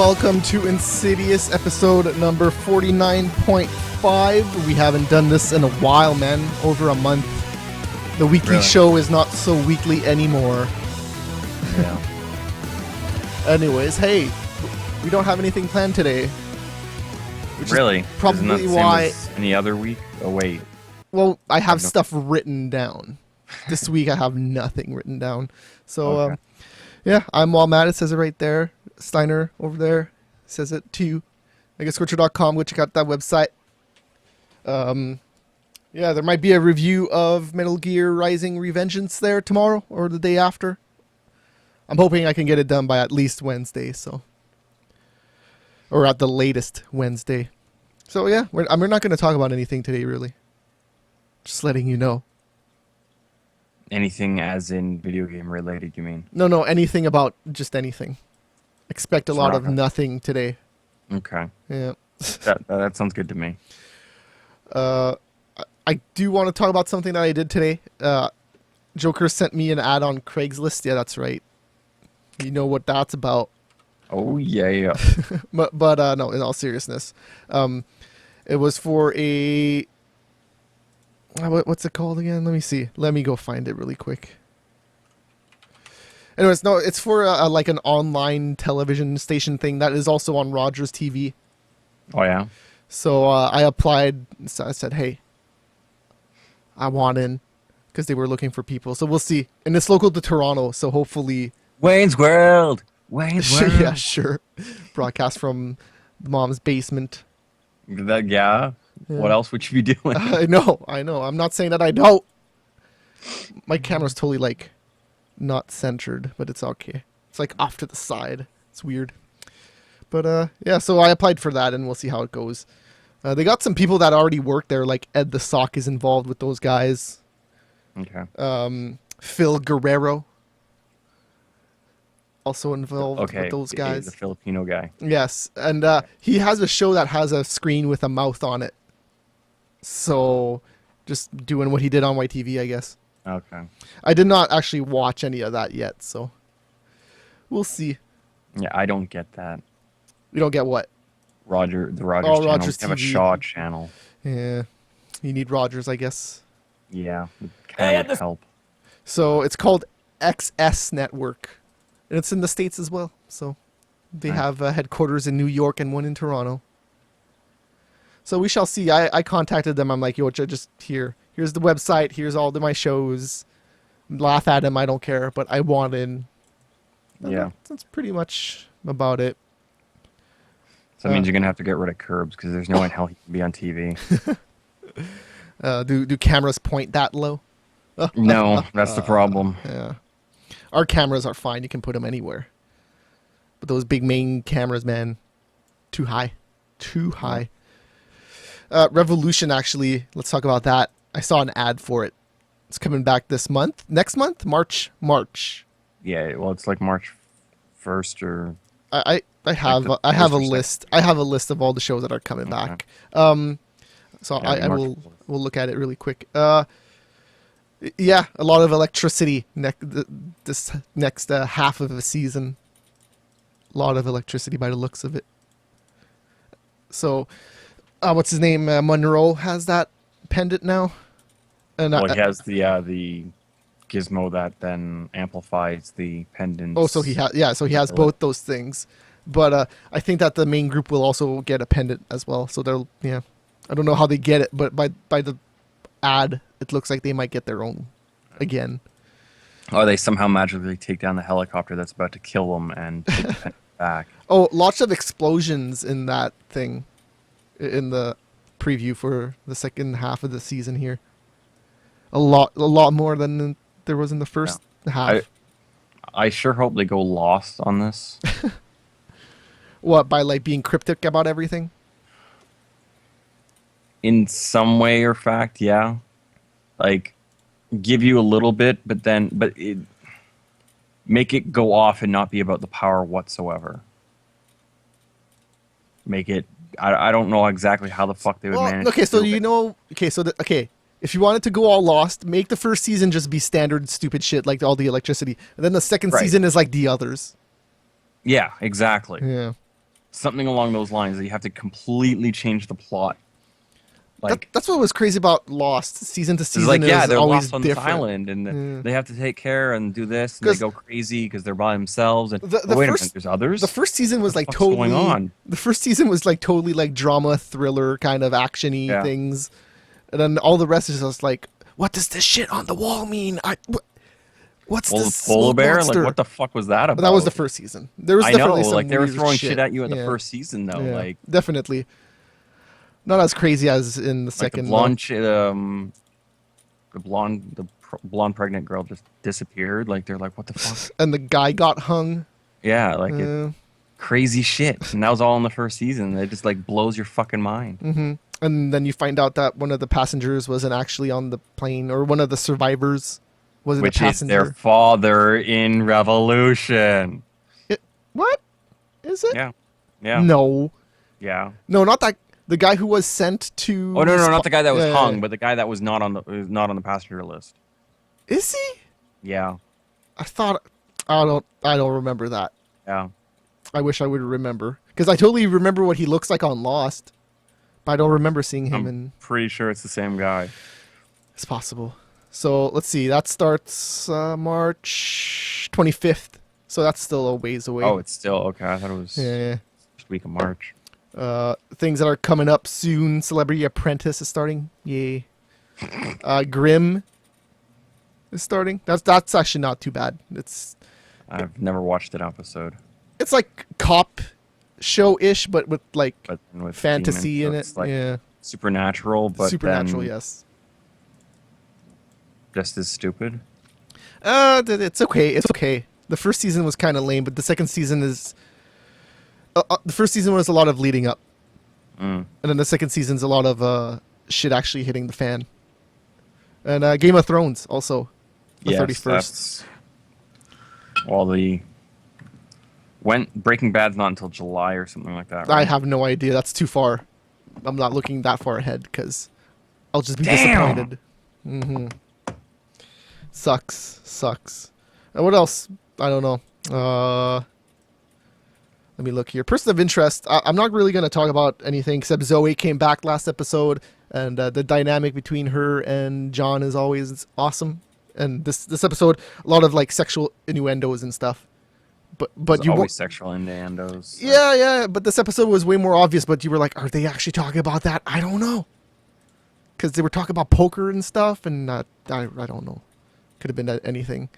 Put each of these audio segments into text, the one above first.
welcome to Insidious episode number 49.5. We haven't done this in a while, man. Over a month. The weekly show is not so weekly anymore. Yeah. Anyways, hey, we don't have anything planned today. Which really? Is probably Isn't that the same why. as any other week? Oh wait. Well, I have stuff written down. This week I have nothing written down. So, Okay. yeah, I'm all mad. It says it right there. Steiner over there says it to you. MegaScorcher.com. Go check out that website. Yeah, there might be a review of Metal Gear Rising Revengeance there tomorrow or the day after. I'm hoping I can get it done by at least Wednesday, so. Or at the latest Wednesday. So, yeah, we're not going to talk about anything today, really. Just letting you know. Anything as in video game related, you mean? No, anything about just anything. Expect a lot of nothing today. Okay. Yeah. That sounds good to me. I do want to talk about something that I did today. Joker sent me an ad on Craigslist. Yeah, that's right. You know what that's about. Oh yeah. but no, in all seriousness, it was for a what's it called again? Let me see. Let me go find it really quick. Anyways, no, it's for like an online television station thing that is also on Rogers TV. Oh yeah. So I applied. So I said, hey, I want in, because they were looking for people. So we'll see. And it's local to Toronto, so hopefully. Wayne's World. Wayne's World. Yeah, sure. Broadcast from mom's basement. Yeah. What else would you be doing? I know. I'm not saying that I don't. My camera's totally like not centered, but it's okay. It's like off to the side. It's weird. But yeah, so I applied for that and we'll see how it goes. They got some people that already work there, like Ed the Sock is involved with those guys. Okay. Phil Guerrero also involved Okay. with those guys. The Filipino guy. Yes, and he has a show that has a screen with a mouth on it. So, just doing what he did on YTV, I guess. Okay. I did not actually watch any of that yet, so we'll see. Yeah, I don't get that. We don't get what? The Rogers channel. Rogers We have a TV. Shaw channel. Yeah, you need Rogers, I guess. Yeah, it kind of would help. So it's called XS Network, and it's in the States as well. So they Nice. have headquarters in New York and one in Toronto. So we shall see. I contacted them. I'm like, yo, just here's the website. Here's all my shows. Laugh at them. I don't care, but I want in. And Yeah. that's pretty much about it. So that means you're going to have to get rid of Curbs because there's no way in hell he can be on TV. Do cameras point that low? No, that's the problem. Yeah. Our cameras are fine. You can put them anywhere. But those big main cameras, man, too high. Too high. Revolution, actually, let's talk about that. I saw an ad for it. It's coming back this month. Next month? March. Yeah, well, it's like March 1st or... I have the I have a first or list. I have a list of all the shows that are coming back. So Yeah, I March will 4th. we'll look at it really quick. Yeah, a lot of electricity this next half of the season. A lot of electricity by the looks of it. So, what's his name? Monroe has that pendant now. And Well, he has the gizmo that then amplifies the pendants. oh, so he has So he has both those things. But I think that the main group will also get a pendant as well. So they'll I don't know how they get it, but by the ad, it looks like they might get their own again. Or they somehow magically take down the helicopter that's about to kill them and take the pendant back. Oh, lots of explosions in that thing, in the preview for the second half of the season here. A lot more than there was in the first half. I sure hope they go lost on this. What, by like being cryptic about everything? In some way or fact, yeah. Like, give you a little bit, but make it go off and not be about the power whatsoever. Make it... I don't know exactly how the fuck they would manage. Okay, so to do it. If you want it to go all lost, make the first season just be standard stupid shit like all the electricity, and then the second season is like the others. Yeah, exactly. Yeah. something along those lines that you have to completely change the plot. Like That's what was crazy about Lost. Season to it's season like, yeah, is they're always lost on this different. island, and Yeah. they have to take care and do this, and they Because go crazy because they're by themselves. And the oh, the wait a minute, first there's the others. first season was What the like fuck's going totally on? the first season was like totally like drama thriller kind of actiony Yeah, things, and then all the rest is just like, what does this shit on the wall mean? What's well, the this polar smoke bear, like, monster? what the fuck was that But that was the about? first season. There was I know, definitely like some they were weird throwing shit shit. at you at the Yeah, first season, though. yeah, definitely not as crazy as in the Like the second though. blonde pregnant girl just disappeared. Like they're like, what the fuck? And the guy got hung. Yeah, like it Uh, crazy shit. And that was all in the first season. It just like blows your fucking mind. and then you find out that one of the passengers wasn't actually on the plane, or one of the survivors wasn't a Which is their passenger. father in Revolution. It, what is it? Yeah, yeah, No, yeah. no, not that. The guy who was sent to. Oh no, no, not the guy that was Yeah. hung, but the guy that was not on the passenger list. Is he? Yeah, I thought. I don't remember that. yeah. I wish I would remember, because I totally remember what he looks like on Lost, but I don't remember seeing him in. I'm pretty sure it's the same guy. It's possible. So let's see. That starts March 25th. So that's still a ways away. Oh, it's still okay. I thought it was Yeah. first week of March. Things that are coming up soon. Celebrity Apprentice is starting. Yay. Grimm is starting. That's actually not too bad. I've never watched an episode, It's like cop show-ish, but with like but with fantasy in demons, so it. it's like Yeah. supernatural, but Supernatural, then yes. just as stupid. It's okay. It's okay. The first season was kind of lame, but the second season is. The first season was a lot of leading up, Mm. and then the second season's a lot of shit actually hitting the fan. And Game of Thrones also, the Yes, 31st. that's well Breaking Bad's not until July or something like that. I Right? have no idea. That's too far. I'm not looking that far ahead because I'll just be Damn! disappointed. Sucks. And what else? I don't know. Let me look here. Person of interest. I'm not really going to talk about anything except Zoe came back last episode, and the dynamic between her and John is always awesome. And this episode, a lot of like sexual innuendos and stuff. But There's you always won't. sexual innuendos. Yeah. But this episode was way more obvious. But you were like, are they actually talking about that? I don't know. Because they were talking about poker and stuff, and I don't know. Could have been anything.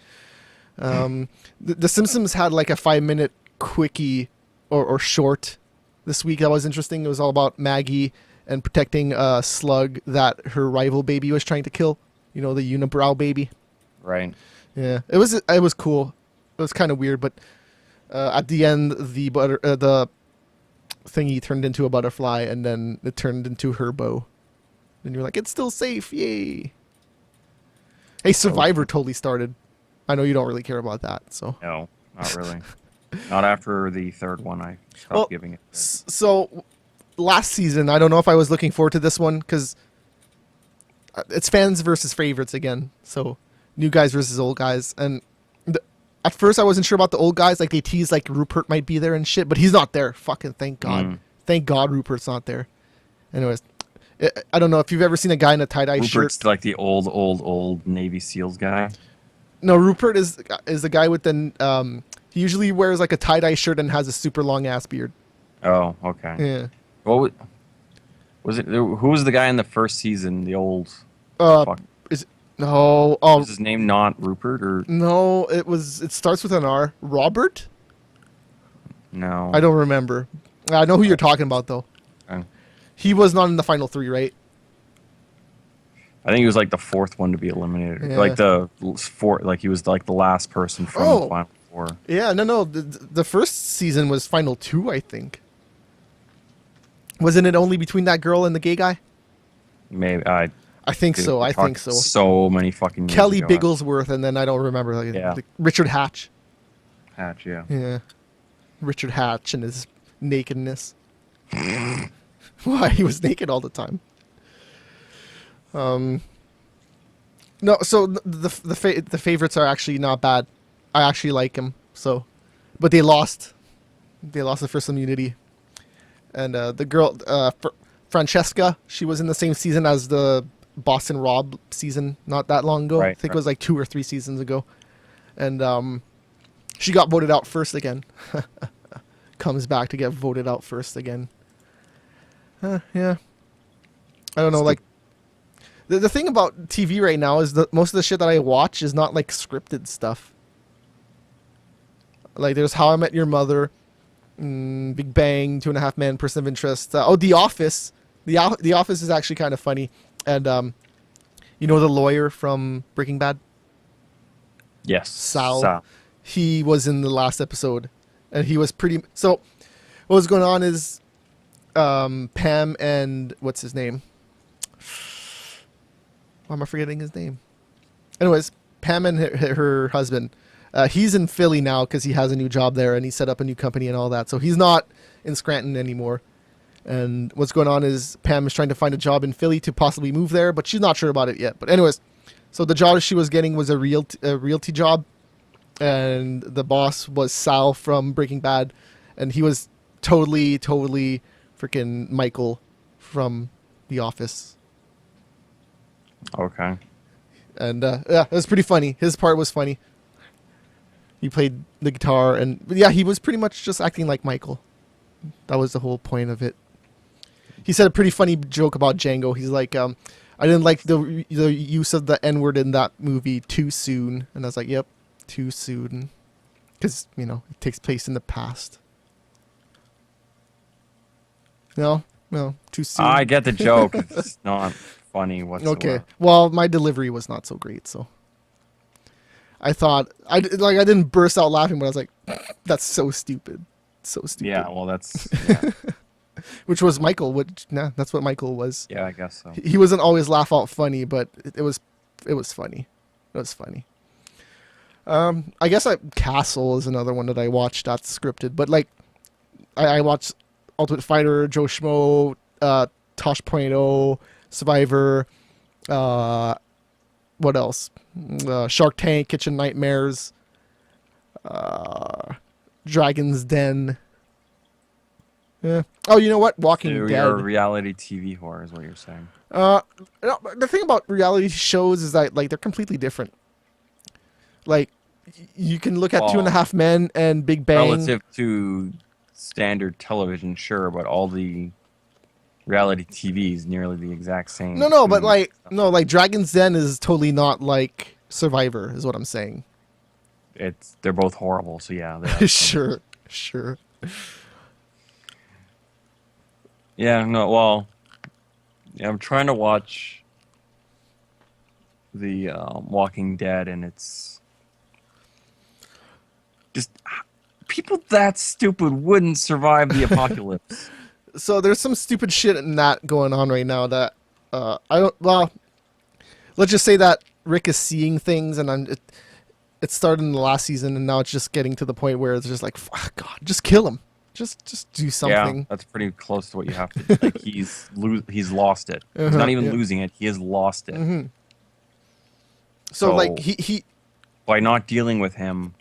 The Simpsons had like a 5-minute quickie or short this week that was interesting. It was all about Maggie and protecting a slug that her rival baby was trying to kill. You know, the unibrow baby. Right. Yeah, it was cool. It was kind of weird, but at the end, the thingy turned into a butterfly, and then it turned into her bow. And you're like, it's still safe, yay! Hey, Survivor totally started. I know you don't really care about that, so. No, not really. Not after the third one. I stopped Well, giving it. So last season, I don't know if I was looking forward to this one because it's fans versus favorites again. So new guys versus old guys, and at first I wasn't sure about the old guys. Like they teased like Rupert might be there and shit, but he's not there. Fucking thank God. Mm. Thank God Rupert's not there. Anyways, I don't know if you've ever seen a guy in a tie-dye shirt. Rupert's like the old Navy SEALs guy. No, Rupert is the guy with the he usually wears like a tie-dye shirt and has a super long ass beard. Oh, okay. Yeah. What was it? Who was the guy in the first season? The old. Uh, fuck. is it, no. Oh, Was his name not Rupert or no. It starts with an R. Robert? no? I don't remember. I know who you're talking about though. Okay. He was not in the final 3, right? I think he was like the fourth one to be eliminated. Yeah. Like the fourth. Like he was like the last person from Oh. the final four. Yeah, no. The first season was final 2, I think. Wasn't it only between that girl and the gay guy? Maybe I think dude, so. we're I think talking so. So many fucking years Kelly ago. Bigglesworth, and then I don't remember. Like, Yeah. Richard Hatch. Hatch, yeah. Yeah. Richard Hatch and his nakedness. Why? He was naked all the time. No, so the favorites are actually not bad. I actually like them. So, but they lost. They lost the first immunity. And the girl, Francesca, she was in the same season as the Boston Rob season not that long ago. I Right. think it was like 2 or 3 seasons ago. And she got voted out first again. Comes back to get voted out first again. Yeah. I don't know, like, the thing about TV right now is that most of the shit that I watch is not like scripted stuff. Like there's How I Met Your Mother, Big Bang, Two and a Half Men, Person of Interest. The Office. The Office is actually kind of funny. And you know the lawyer from Breaking Bad, Yes. Sal. He was in the last episode, and he was pretty. So what was going on is Pam and what's his name? Why am I forgetting his name? Anyways, Pam and her husband. He's in Philly now because he has a new job there and he set up a new company and all that. So he's not in Scranton anymore. And what's going on is Pam is trying to find a job in Philly to possibly move there, but she's not sure about it yet. But anyways, so the job she was getting was a realty job, and the boss was Sal from Breaking Bad, and he was totally freaking Michael from The Office. Okay. And yeah, it was pretty funny. His part was funny. He played the guitar, and yeah, he was pretty much just acting like Michael. That was the whole point of it. He said a pretty funny joke about Django. He's like, I didn't like the use of the N-word in that movie too soon. And I was like, yep, too soon. Because, you know, it takes place in the past. No, too soon. I get the joke. It's not funny whatsoever. Okay. Well, my delivery was not so great, so I thought I didn't burst out laughing, but I was like, "That's so stupid, so stupid." Yeah, well, that's yeah, Which was Michael. That's what Michael was. yeah, I guess so. He wasn't always laugh out funny, but it was funny. It was funny. I guess Castle is another one that I watched that's scripted, but like I watched Ultimate Fighter, Joe Schmo, Tosh.0, Survivor, what else? Shark Tank, Kitchen Nightmares, Dragon's Den. Yeah. Oh, you know what? Walking So Dead. you're a reality TV whore, is what you're saying. No, the thing about reality shows is that like they're completely different. Like you can look at Two and a Half Men and Big Bang. Relative to standard television, sure, but all the reality TV is nearly the exact same. No, but like Dragon's Den is totally not like Survivor, is what I'm saying. They're both horrible, so yeah. They are Sure. Yeah, no, well, yeah, I'm trying to watch the Walking Dead, and it's just people that stupid wouldn't survive the apocalypse. So there's some stupid shit in that going on right now that I don't. Well, let's just say that Rick is seeing things, and it started in the last season, and now it's just getting to the point where it's just like, fuck, God, just kill him. Just do something. Yeah, that's pretty close to what you have to. Like he's lost it. He's not even losing it. He has lost it. Mm-hmm. So like he by not dealing with him,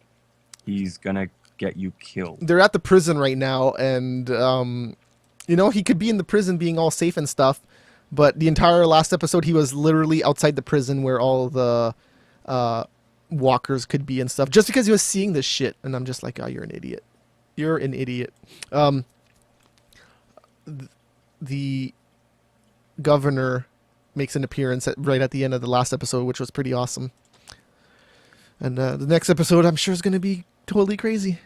he's gonna get you killed. They're at the prison right now, and you know, he could be in the prison being all safe and stuff, but the entire last episode he was literally outside the prison where all the walkers could be and stuff, just because he was seeing this shit. And I'm just like, oh, you're an idiot. You're an idiot. The governor makes an appearance right at the end of the last episode, which was pretty awesome. And the next episode, I'm sure, is going to be totally crazy.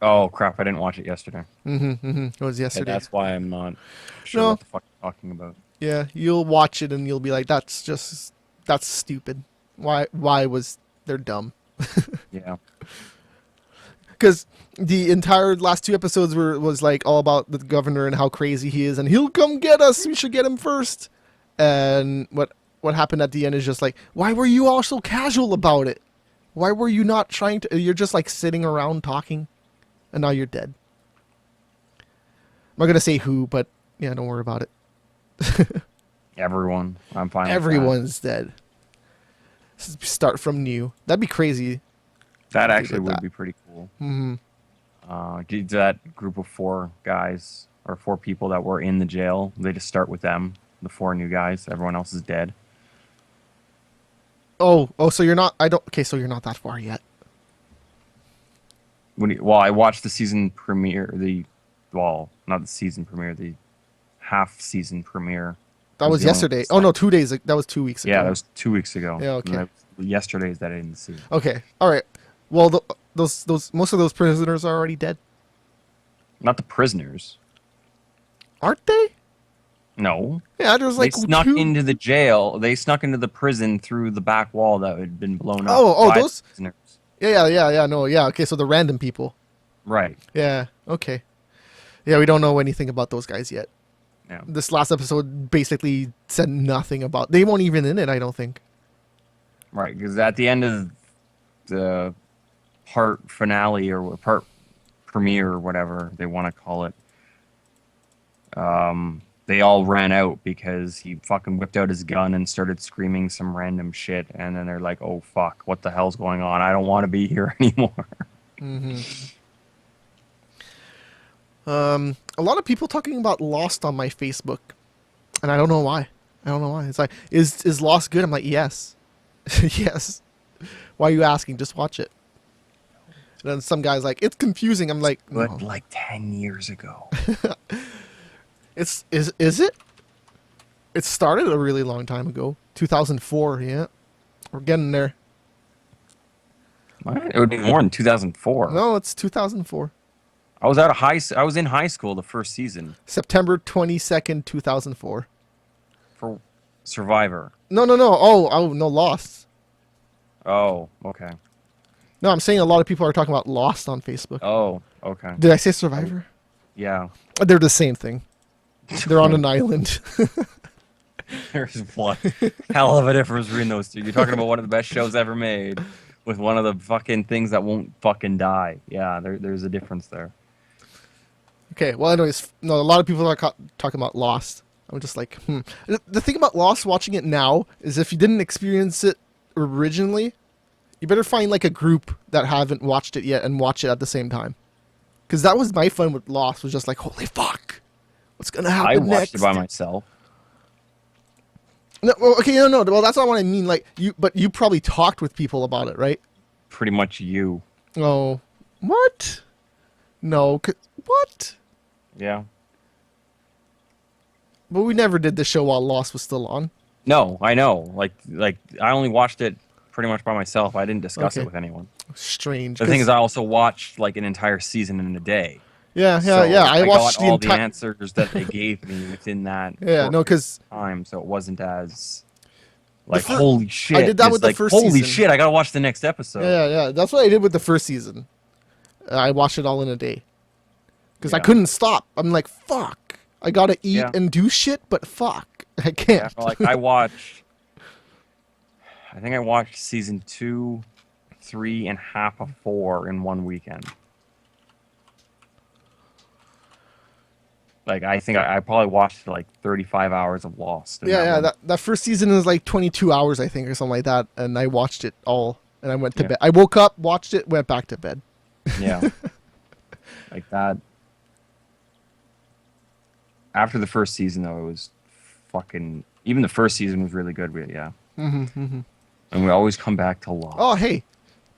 Oh crap! I didn't watch it yesterday. It was yesterday. Yeah, that's why I'm not sure what the fuck you're talking about. Yeah, you'll watch it and you'll be like, that's stupid. Why was they're dumb? Yeah. Because the entire last 2 episodes was like all about the governor and how crazy he is, and he'll come get us. We should get him first. And what happened at the end is just like, why were you all so casual about it? Why were you not trying to? You're just like sitting around talking, and now you're dead. I'm not gonna say who, but yeah, don't worry about it. Everyone, I'm fine. Everyone's dead. Start from new. That'd be crazy. That actually would be pretty cool. Mm-hmm. That group of 4 guys or 4 people that were in the jail. They just start with them, the 4 new guys. Everyone else is dead. Oh, so you're not. I don't. Okay, so you're not that far yet. Well, I watched the season premiere. Not the season premiere. The half season premiere. That was the only yesterday. one Oh no, that's 2 days. That was 2 weeks ago. Yeah, that was 2 weeks ago. Yeah, okay. And yesterday's that I didn't see. Okay, all right. Well, those most of those prisoners are already dead, Not the prisoners. aren't they? No. Yeah, there's like They snuck 2. into the jail. They snuck into the prison through the back wall that had been blown up. Oh, by those. the prisoners. Yeah. No, yeah. Okay, so the random people. Right. Yeah. Okay. Yeah, we don't know anything about those guys yet. Yeah. This last episode basically said nothing about. They weren't even in it. I don't think. Right, because at the end of the part finale or part premiere or whatever they want to call it, they all ran out because he fucking whipped out his gun and started screaming some random shit, and then they're like, "Oh fuck, what the hell's going on? I don't want to be here anymore." A lot of people talking about Lost on my Facebook, and I don't know why. It's like, is Lost good? I'm like, yes, yes. Why are you asking? Just watch it. And then some guy's like, it's confusing. I'm like, no. But like 10 years ago. Is it? It started a really long time ago. 2004. Yeah, we're getting there. What? It would be more than 2004. No, it's 2004. I was in high school the first season September 22nd, 2004. for Survivor. No. Oh, no, Lost. Oh, okay. No, I'm saying a lot of people are talking about Lost on Facebook. Oh, okay. Did I say Survivor? Yeah. They're the same thing. They're on an island. There's one hell of a difference between those two. You're talking about one of the best shows ever made with one of the fucking things that won't fucking die. Yeah, there's a difference there. Okay, well, anyways, no, a lot of people are talking about Lost. I'm just like, The thing about Lost, watching it now, is if you didn't experience it originally, you better find like a group that haven't watched it yet and watch it at the same time. Because that was my fun with Lost, was just like, holy fuck, what's gonna happen I watched next? it by myself. No, well, okay, no, well, that's not what I mean. Like but you probably talked with people about it, right? Pretty much you. Oh, what? No, what? Yeah. But we never did the show while Lost was still on. No, I know. Like I only watched it pretty much by myself. I didn't discuss Okay. it with anyone. Strange. The thing is, I also watched like an entire season in a day. Yeah. So I watched got all the the entire. answers that they gave me within that Yeah, short no, because time, so it wasn't as like fir- holy shit. I did that It's with the like, first holy season. shit, I gotta watch the next episode. yeah, that's what I did with the first season. I watched it all in a day because I Yeah. couldn't stop. I'm like, fuck, I gotta eat Yeah. and do shit, but fuck, I Yeah, can't. like I think I watched season 2, 3, and half of 4 in one weekend. Like I think I probably watched like 35 hours of Lost. in Yeah, one. that first season is like 22 hours, I think, or something like that, and I watched it all, and I went to Yeah. bed. I woke up, watched it, went back to bed. Yeah. Like that. After the first season, though, it was fucking. Even the first season was really good. Yeah. Mm-hmm. And we always come back to Lost. Oh, hey,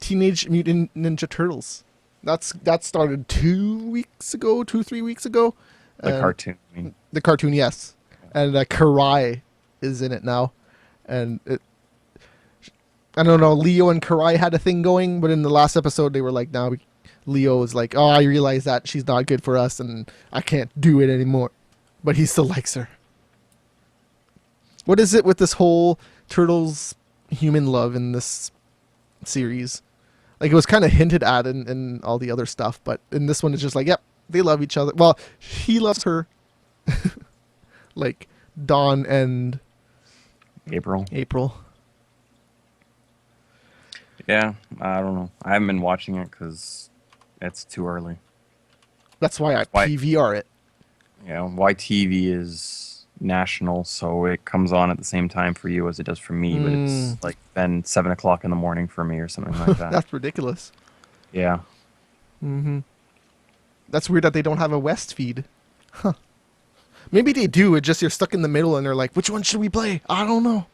Teenage Mutant Ninja Turtles. That started 3 weeks ago. The cartoon. I mean, The cartoon, yes. And Karai is in it now. And I don't know, Leo and Karai had a thing going, but in the last episode they were like, now Leo is like, oh, I realize that she's not good for us and I can't do it anymore. But he still likes her. What is it with this whole Turtles human love in this series? Like, it was kind of hinted at in all the other stuff, but in this one it's just like, yep, they love each other. Well, he loves her. Like Dawn and April. Yeah, I don't know. I haven't been watching it because it's too early. That's why I Why- PVR it. Yeah, YTV is national, so it comes on at the same time for you as it does for me, but it's like then 7 o'clock in the morning for me or something like that. That's ridiculous. Yeah. Mm-hmm. That's weird that they don't have a West feed. Maybe they do. It's just you're stuck in the middle, and they're like, "Which one should we play?" I don't know.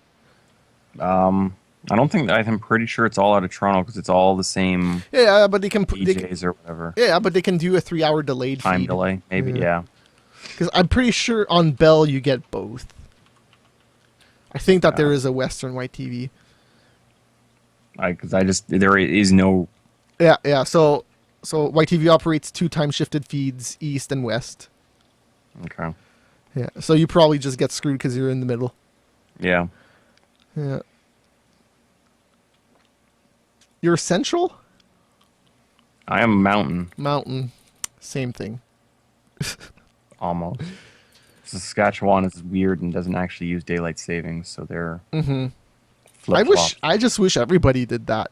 I don't think I'm pretty sure it's all out of Toronto because it's all the same Yeah, but they can put. DJs or whatever. Yeah, but they can do a 3-hour delayed Time feed. delay, maybe. Yeah. Because I'm pretty sure on Bell you get both. I think that there is a Western White TV. Because there is no. Yeah, yeah. So White TV operates 2 time shifted feeds, east and west. Okay. Yeah. So you probably just get screwed because you're in the middle. Yeah. Yeah. You're central? I am mountain Mountain. Same thing. almost. Saskatchewan is weird and doesn't actually use daylight savings, so they're flip-flop. I just wish everybody did that.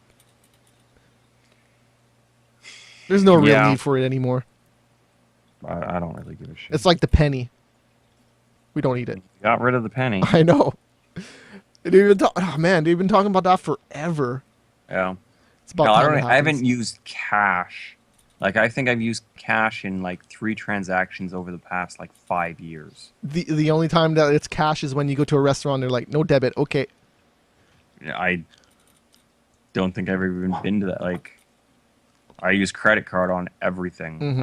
There's no real Yeah. need for it anymore. I don't really give a shit. It's like the penny. We don't need it. Got rid of the penny. I know. Oh man, they've been talking about that forever. Yeah. It's about No, time it I haven't happens. used cash. Like I think I've used cash in like 3 transactions over the past like 5 years. The only time that it's cash is when you go to a restaurant. They're like, no debit. Okay. I don't think I've ever even been to that. Like, I use credit card on everything.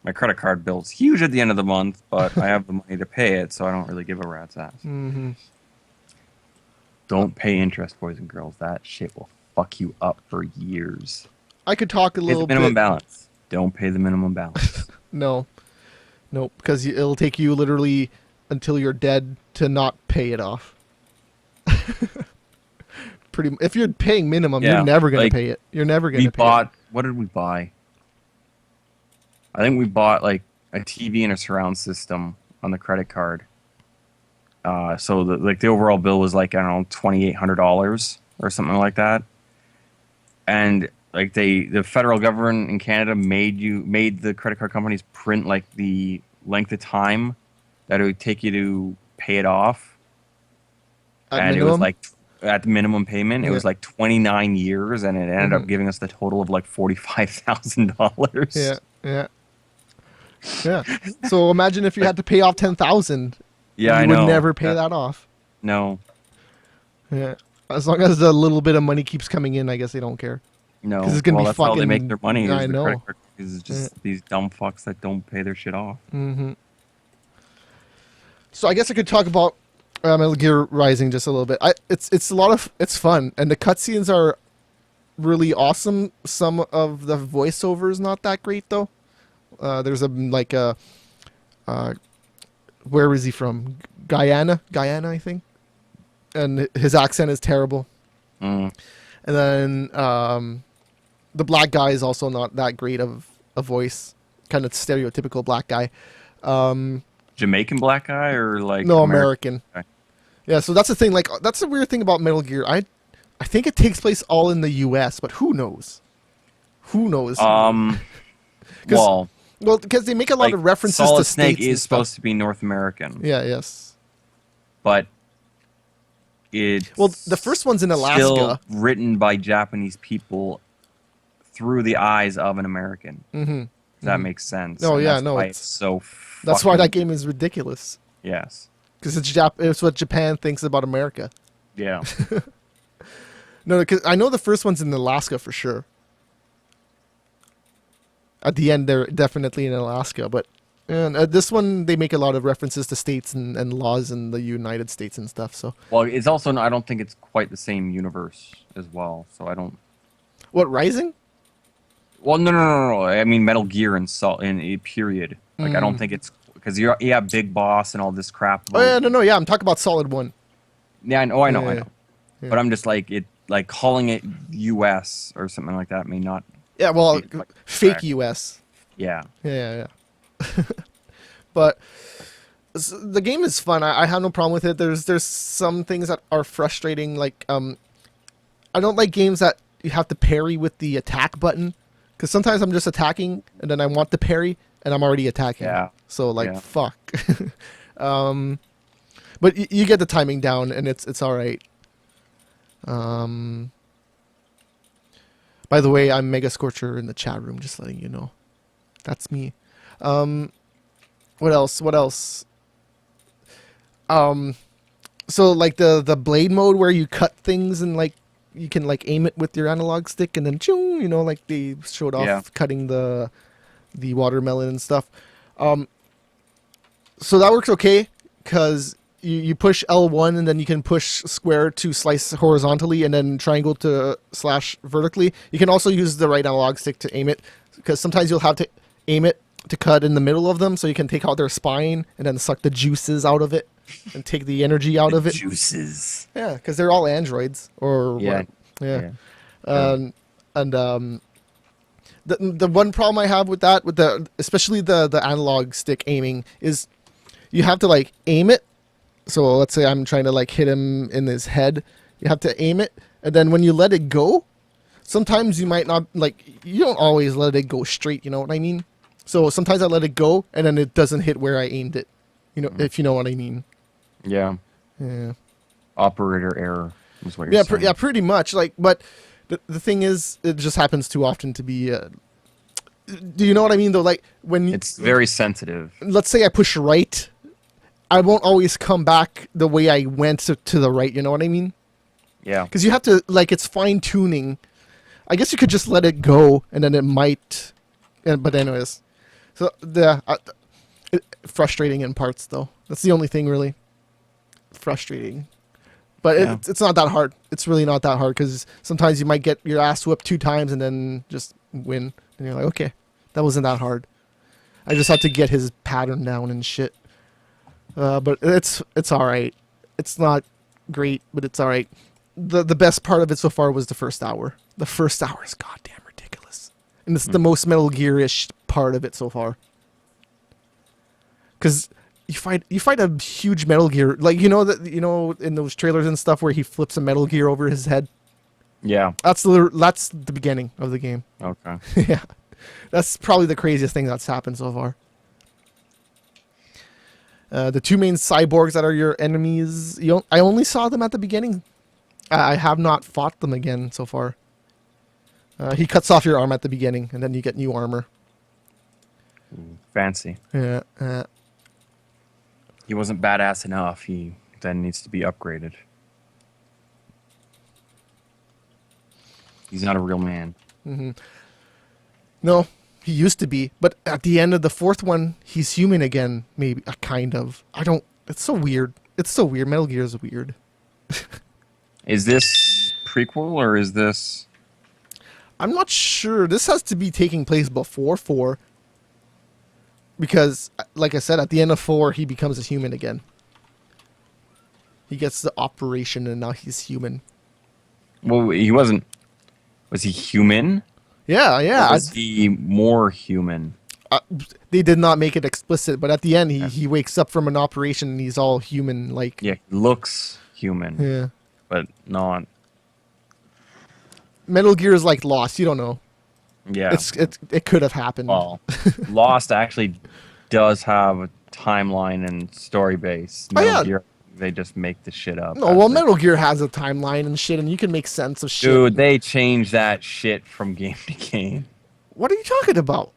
My credit card bill's huge at the end of the month, but I have the money to pay it, so I don't really give a rat's ass. Don't pay interest, boys and girls. That shit will fuck you up for years. I could talk a Pay little the minimum bit. balance. Don't pay the minimum balance. No, because it'll take you literally until you're dead to not pay it off. If you're paying minimum, Yeah, you're never gonna like, pay it. You're never gonna We pay bought. What did we buy? I think we bought like a TV and a surround system on the credit card. So the overall bill was like, I don't know, $2,800 or something like that. And like the federal government in Canada made the credit card companies print like the length of time that it would take you to pay it off. it. At And minimum? it was like at the minimum payment, it was Yeah. like 29 years, and it ended up giving us the total of like $45,000. Yeah, yeah, yeah. So imagine if you had to pay off 10,000. Yeah, you I know. would never pay that off. No, Yeah. As long as a little bit of money keeps coming in, I guess they don't care. no. 'Cause it's gonna be That's how they fucking- make their money. Is I the know. credit card is just these dumb fucks that don't pay their shit off. So I guess I could talk about Metal Gear Rising just a little bit. It's fun, and the cutscenes are really awesome. Some of the voiceover is not that great though. There's where is he from? Guyana, I think, and his accent is terrible. Mm. And then the black guy is also not that great of a voice, kind of stereotypical black guy. Jamaican black guy or like No, American. Okay. Yeah, so that's the thing. Like, that's the weird thing about Metal Gear. I think it takes place all in the U.S., but who knows? Who knows? Well, because they make a lot like, of references Solid to Snake states and is stuff. supposed to be North American. Yeah. Yes. But it's Well, the first one's in Alaska. still written by Japanese people through the eyes of an American. Mm-hmm. That makes sense. Oh, and yeah, that's no, why it's- it's so. That's why fucking- that game is ridiculous. Yes. Because it's what Japan thinks about America. Yeah. No, because I know the first one's in Alaska for sure. At the end, they're definitely in Alaska, but and this one they make a lot of references to states and laws in the United States and stuff. So Well, it's also. I don't think it's quite the same universe as well. So I don't. what, Rising? Well, no. I mean, Metal Gear and Salt in a period. Like, I don't think it's because you have Big Boss and all this crap. Oh yeah, no, yeah. I'm talking about Solid One. Yeah, I know. Yeah. But I'm just like calling it U.S. or something like that may not. Yeah, well, Be quite fake correct. U.S. Yeah. Yeah. But the game is fun. I have no problem with it. There's some things that are frustrating. Like I don't like games that you have to parry with the attack button, because sometimes I'm just attacking and then I want to parry and I'm already attacking. Yeah. So like Yeah. fuck. But you get the timing down and it's all right. By the way, I'm Mega Scorcher in the chat room, just letting you know. That's me. What else? What else? Um, so like the blade mode where you cut things and like you can like aim it with your analog stick and then choo, you know, like they showed off Yeah. cutting the watermelon and stuff. So that works okay because you push L1 and then you can push square to slice horizontally and then triangle to slash vertically. You can also use the right analog stick to aim it because sometimes you'll have to aim it to cut in the middle of them so you can take out their spine and then suck the juices out of it and take the energy out of it. Juices. Yeah, because they're all androids or Yeah. what? Yeah. Yeah. And the one problem I have with that, with the especially the analog stick aiming, is you have to like aim it. So let's say I'm trying to like hit him in his head. You have to aim it, and then when you let it go, sometimes you might not like. You don't always let it go straight. You know what I mean? So sometimes I let it go, and then it doesn't hit where I aimed it. You know, if you know what I mean. Yeah. Yeah. Operator error is what you're saying. Yeah, pretty much. Like, but the thing is, it just happens too often to be. Do you know what I mean? Though, like when It's very sensitive. let's say I push right, I won't always come back the way I went to the right. You know what I mean? Yeah. Because you have to like it's fine tuning. I guess you could just let it go, and then it might. But anyways, so frustrating in parts though. That's the only thing really frustrating. But Yeah. it's not that hard. It's really not that hard because sometimes you might get your ass whipped 2 times and then just win, and you're like, okay, that wasn't that hard. I just had to get his pattern down and shit. But it's all right. It's not great, but it's all right. The best part of it so far was the first hour. The first hour is goddamn ridiculous, and it's the most Metal Gear-ish part of it so far. Because you fight a huge Metal Gear, like you know in those trailers and stuff where he flips a Metal Gear over his head. Yeah. That's the beginning of the game. Okay. Yeah, that's probably the craziest thing that's happened so far. The 2 main cyborgs that are your enemies, I only saw them at the beginning. I have not fought them again so far. He cuts off your arm at the beginning, and then you get new armor. Fancy. Yeah. He wasn't badass enough. He then needs to be upgraded. He's not a real man. No, he used to be, but at the end of the 4th one, he's human again. Maybe kind of. I don't. It's so weird. It's so weird. Metal Gear is weird. Is this prequel or is this? I'm not sure. This has to be taking place before 4. Because, like I said, at the end of 4, he becomes a human again. He gets the operation and now he's human. Well, he wasn't. Was he human? Yeah, yeah. Or was he more human? They did not make it explicit, but at the end, he wakes up from an operation and he's all human, like... Yeah, he looks human, Yeah. but not. Metal Gear is like Lost. You don't know. Yeah. It could have happened. Well, Lost actually does have a timeline and story base. Oh, yeah. Gear, they just make the shit up. No, well, after. Metal Gear has a timeline and shit, and you can make sense of shit. Dude, they change that shit from game to game. What are you talking about?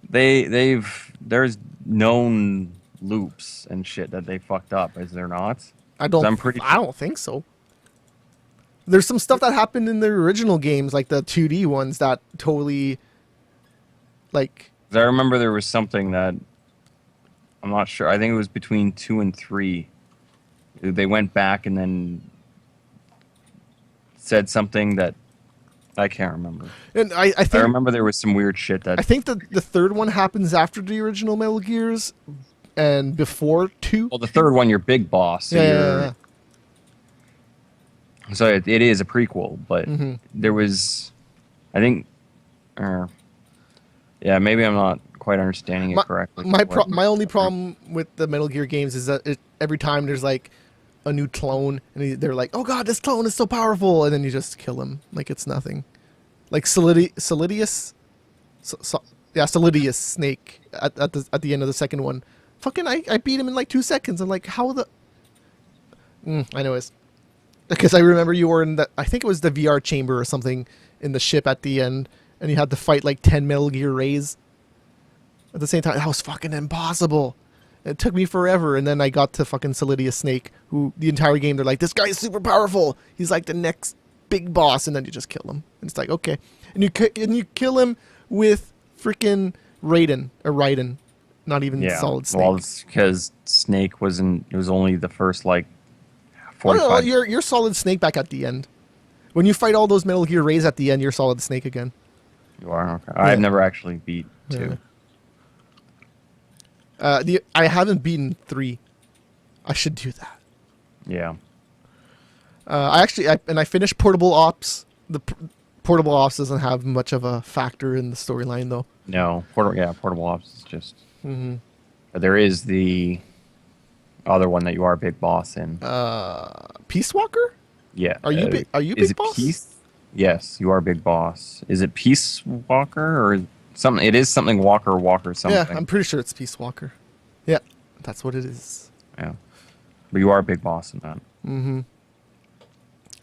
There's known loops and shit that they fucked up, is there not? I don't. I'm pretty I don't think so. There's some stuff that happened in the original games, like the 2D ones, that totally, like. 'Cause I remember there was something that I'm not sure. I think it was between 2 and 3. They went back and then said something that I can't remember. And I think I remember there was some weird shit that I think the 3rd one happens after the original Metal Gears, and before 2. Well, the 3rd one, you're Big Boss. So Yeah. So it is a prequel, but Mhm. there was, I think, yeah, maybe I'm not quite understanding it correctly. My only problem with the Metal Gear games is that every time there's like a new clone, and they're like, "Oh God, this clone is so powerful," and then you just kill him like it's nothing. Like Solidius, Solidius Snake at the end of the 2nd one. Fucking, I beat him in like 2 seconds. I'm like, how the? I know it's because I remember you were in the. I think it was the VR chamber or something in the ship at the end, and you had to fight like 10 Metal Gear Rays. At the same time, that was fucking impossible. It took me forever, and then I got to fucking Solidius Snake, who the entire game they're like, this guy's super powerful. He's like the next big boss, and then you just kill him. And it's like, okay, and you kill him with freaking Raiden, not even Solid Snake. Well, it's because Snake wasn't. It was only the first like Oh, no, 45. you're Solid Snake back at the end. When you fight all those Metal Gear Rays at the end, you're Solid Snake again. You are okay. I've never actually beat 2. Yeah. I haven't beaten 3. I should do that. Yeah. I finished Portable Ops. The Portable Ops doesn't have much of a factor in the storyline, though. No. Portable Ops is just. But there is the other one that you are a big boss in. Peace Walker? Yeah. Are you is big it boss? Peace? Yes, you are a big boss. Is it Peace Walker or something? It is something Walker something. Yeah, I'm pretty sure it's Peace Walker. Yeah, that's what it is. Yeah. But you are a big boss in that.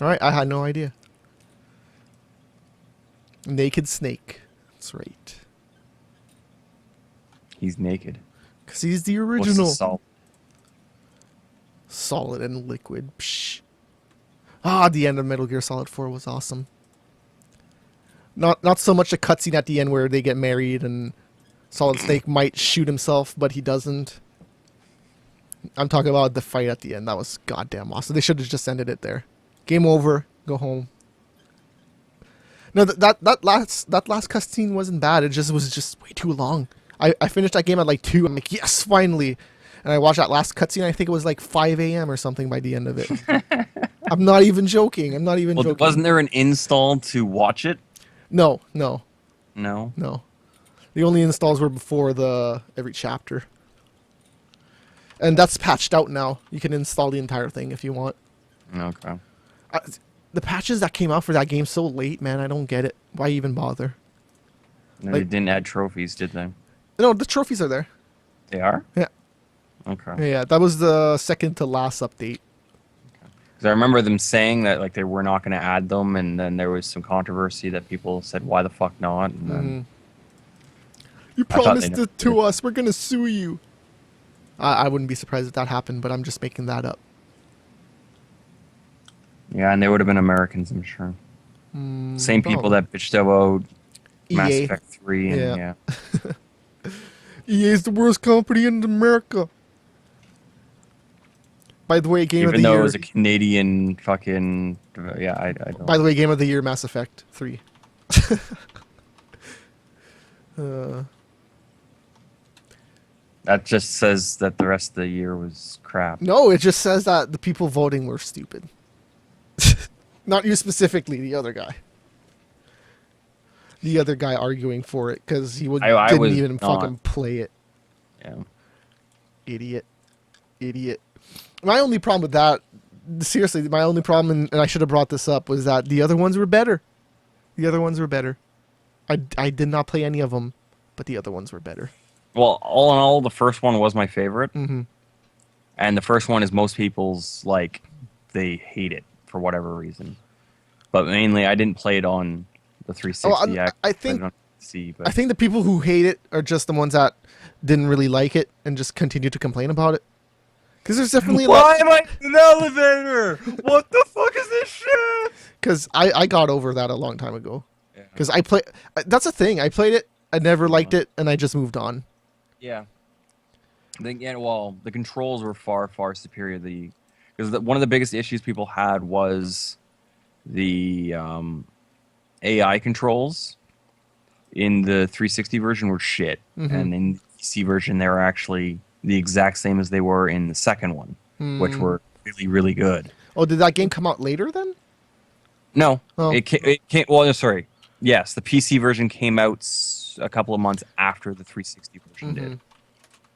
All right, I had no idea. Naked Snake. That's right. He's naked. Because he's the What's original. the salt? Solid and liquid. Psh. Ah, the end of Metal Gear Solid 4 was awesome. Not so much a cutscene at the end where they get married and Solid Snake might shoot himself, but he doesn't. I'm talking about the fight at the end. That was goddamn awesome. They should have just ended it there. Game over. Go home. No, that last cutscene wasn't bad. It was just way too long. I finished that game at like 2. I'm like, yes, finally. And I watched that last cutscene. I think it was like 5 a.m. or something by the end of it. I'm not even joking. Joking. Wasn't there an install to watch it? No. No. The only installs were before every chapter. And that's patched out now. You can install the entire thing if you want. Okay. The patches that came out for that game so late, man, I don't get it. Why even bother? No, they didn't add trophies, did they? No, the trophies are there. They are? Yeah. Okay. Yeah, that was the second to last update. Because I remember them saying that like they were not going to add them, and then there was some controversy that people said, "Why the fuck not?" And then You I thought promised they it to us. We're gonna sue you. I wouldn't be surprised if that happened, but I'm just making that up. yeah, and they would have been Americans, I'm sure. Same people that bitched about Mass EA. Effect 3 and Yeah. yeah. EA is the worst company in America. By the way, game of the Even though year. it was a Canadian fucking I don't. By the way, game of the year, Mass Effect 3. That just says that the rest of the year was crap. No, it just says that the people voting were stupid. Not you specifically, the other guy. The other guy arguing for it because he I didn't was even not. fucking play it. Yeah. Idiot. My only problem with that, seriously, my only problem, and I should have brought this up, was that the other ones were better. I did not play any of them, but the other ones were better. Well, all in all, the first one was my favorite. Mm-hmm. And the first one is most people's, like, they hate it for whatever reason. But mainly, I didn't play it on the 360. I played think it on PC, but I think the people who hate it are just the ones that didn't really like it and just continue to complain about it. Because there's definitely a lot. Why am I in an elevator? What the fuck is this shit? Because I got over that a long time ago. Yeah. Because that's the thing. I played it, I never liked it, and I just moved on. Yeah. The controls were far, far superior. Because one of the biggest issues people had was the AI controls in the 360 version were shit, and in the PC version they were actually the exact same as they were in the second one, which were really, really good. Oh, did that game come out later then? No, Oh. it came. Well, no, sorry. Yes, the PC version came out a couple of months after the 360 version did.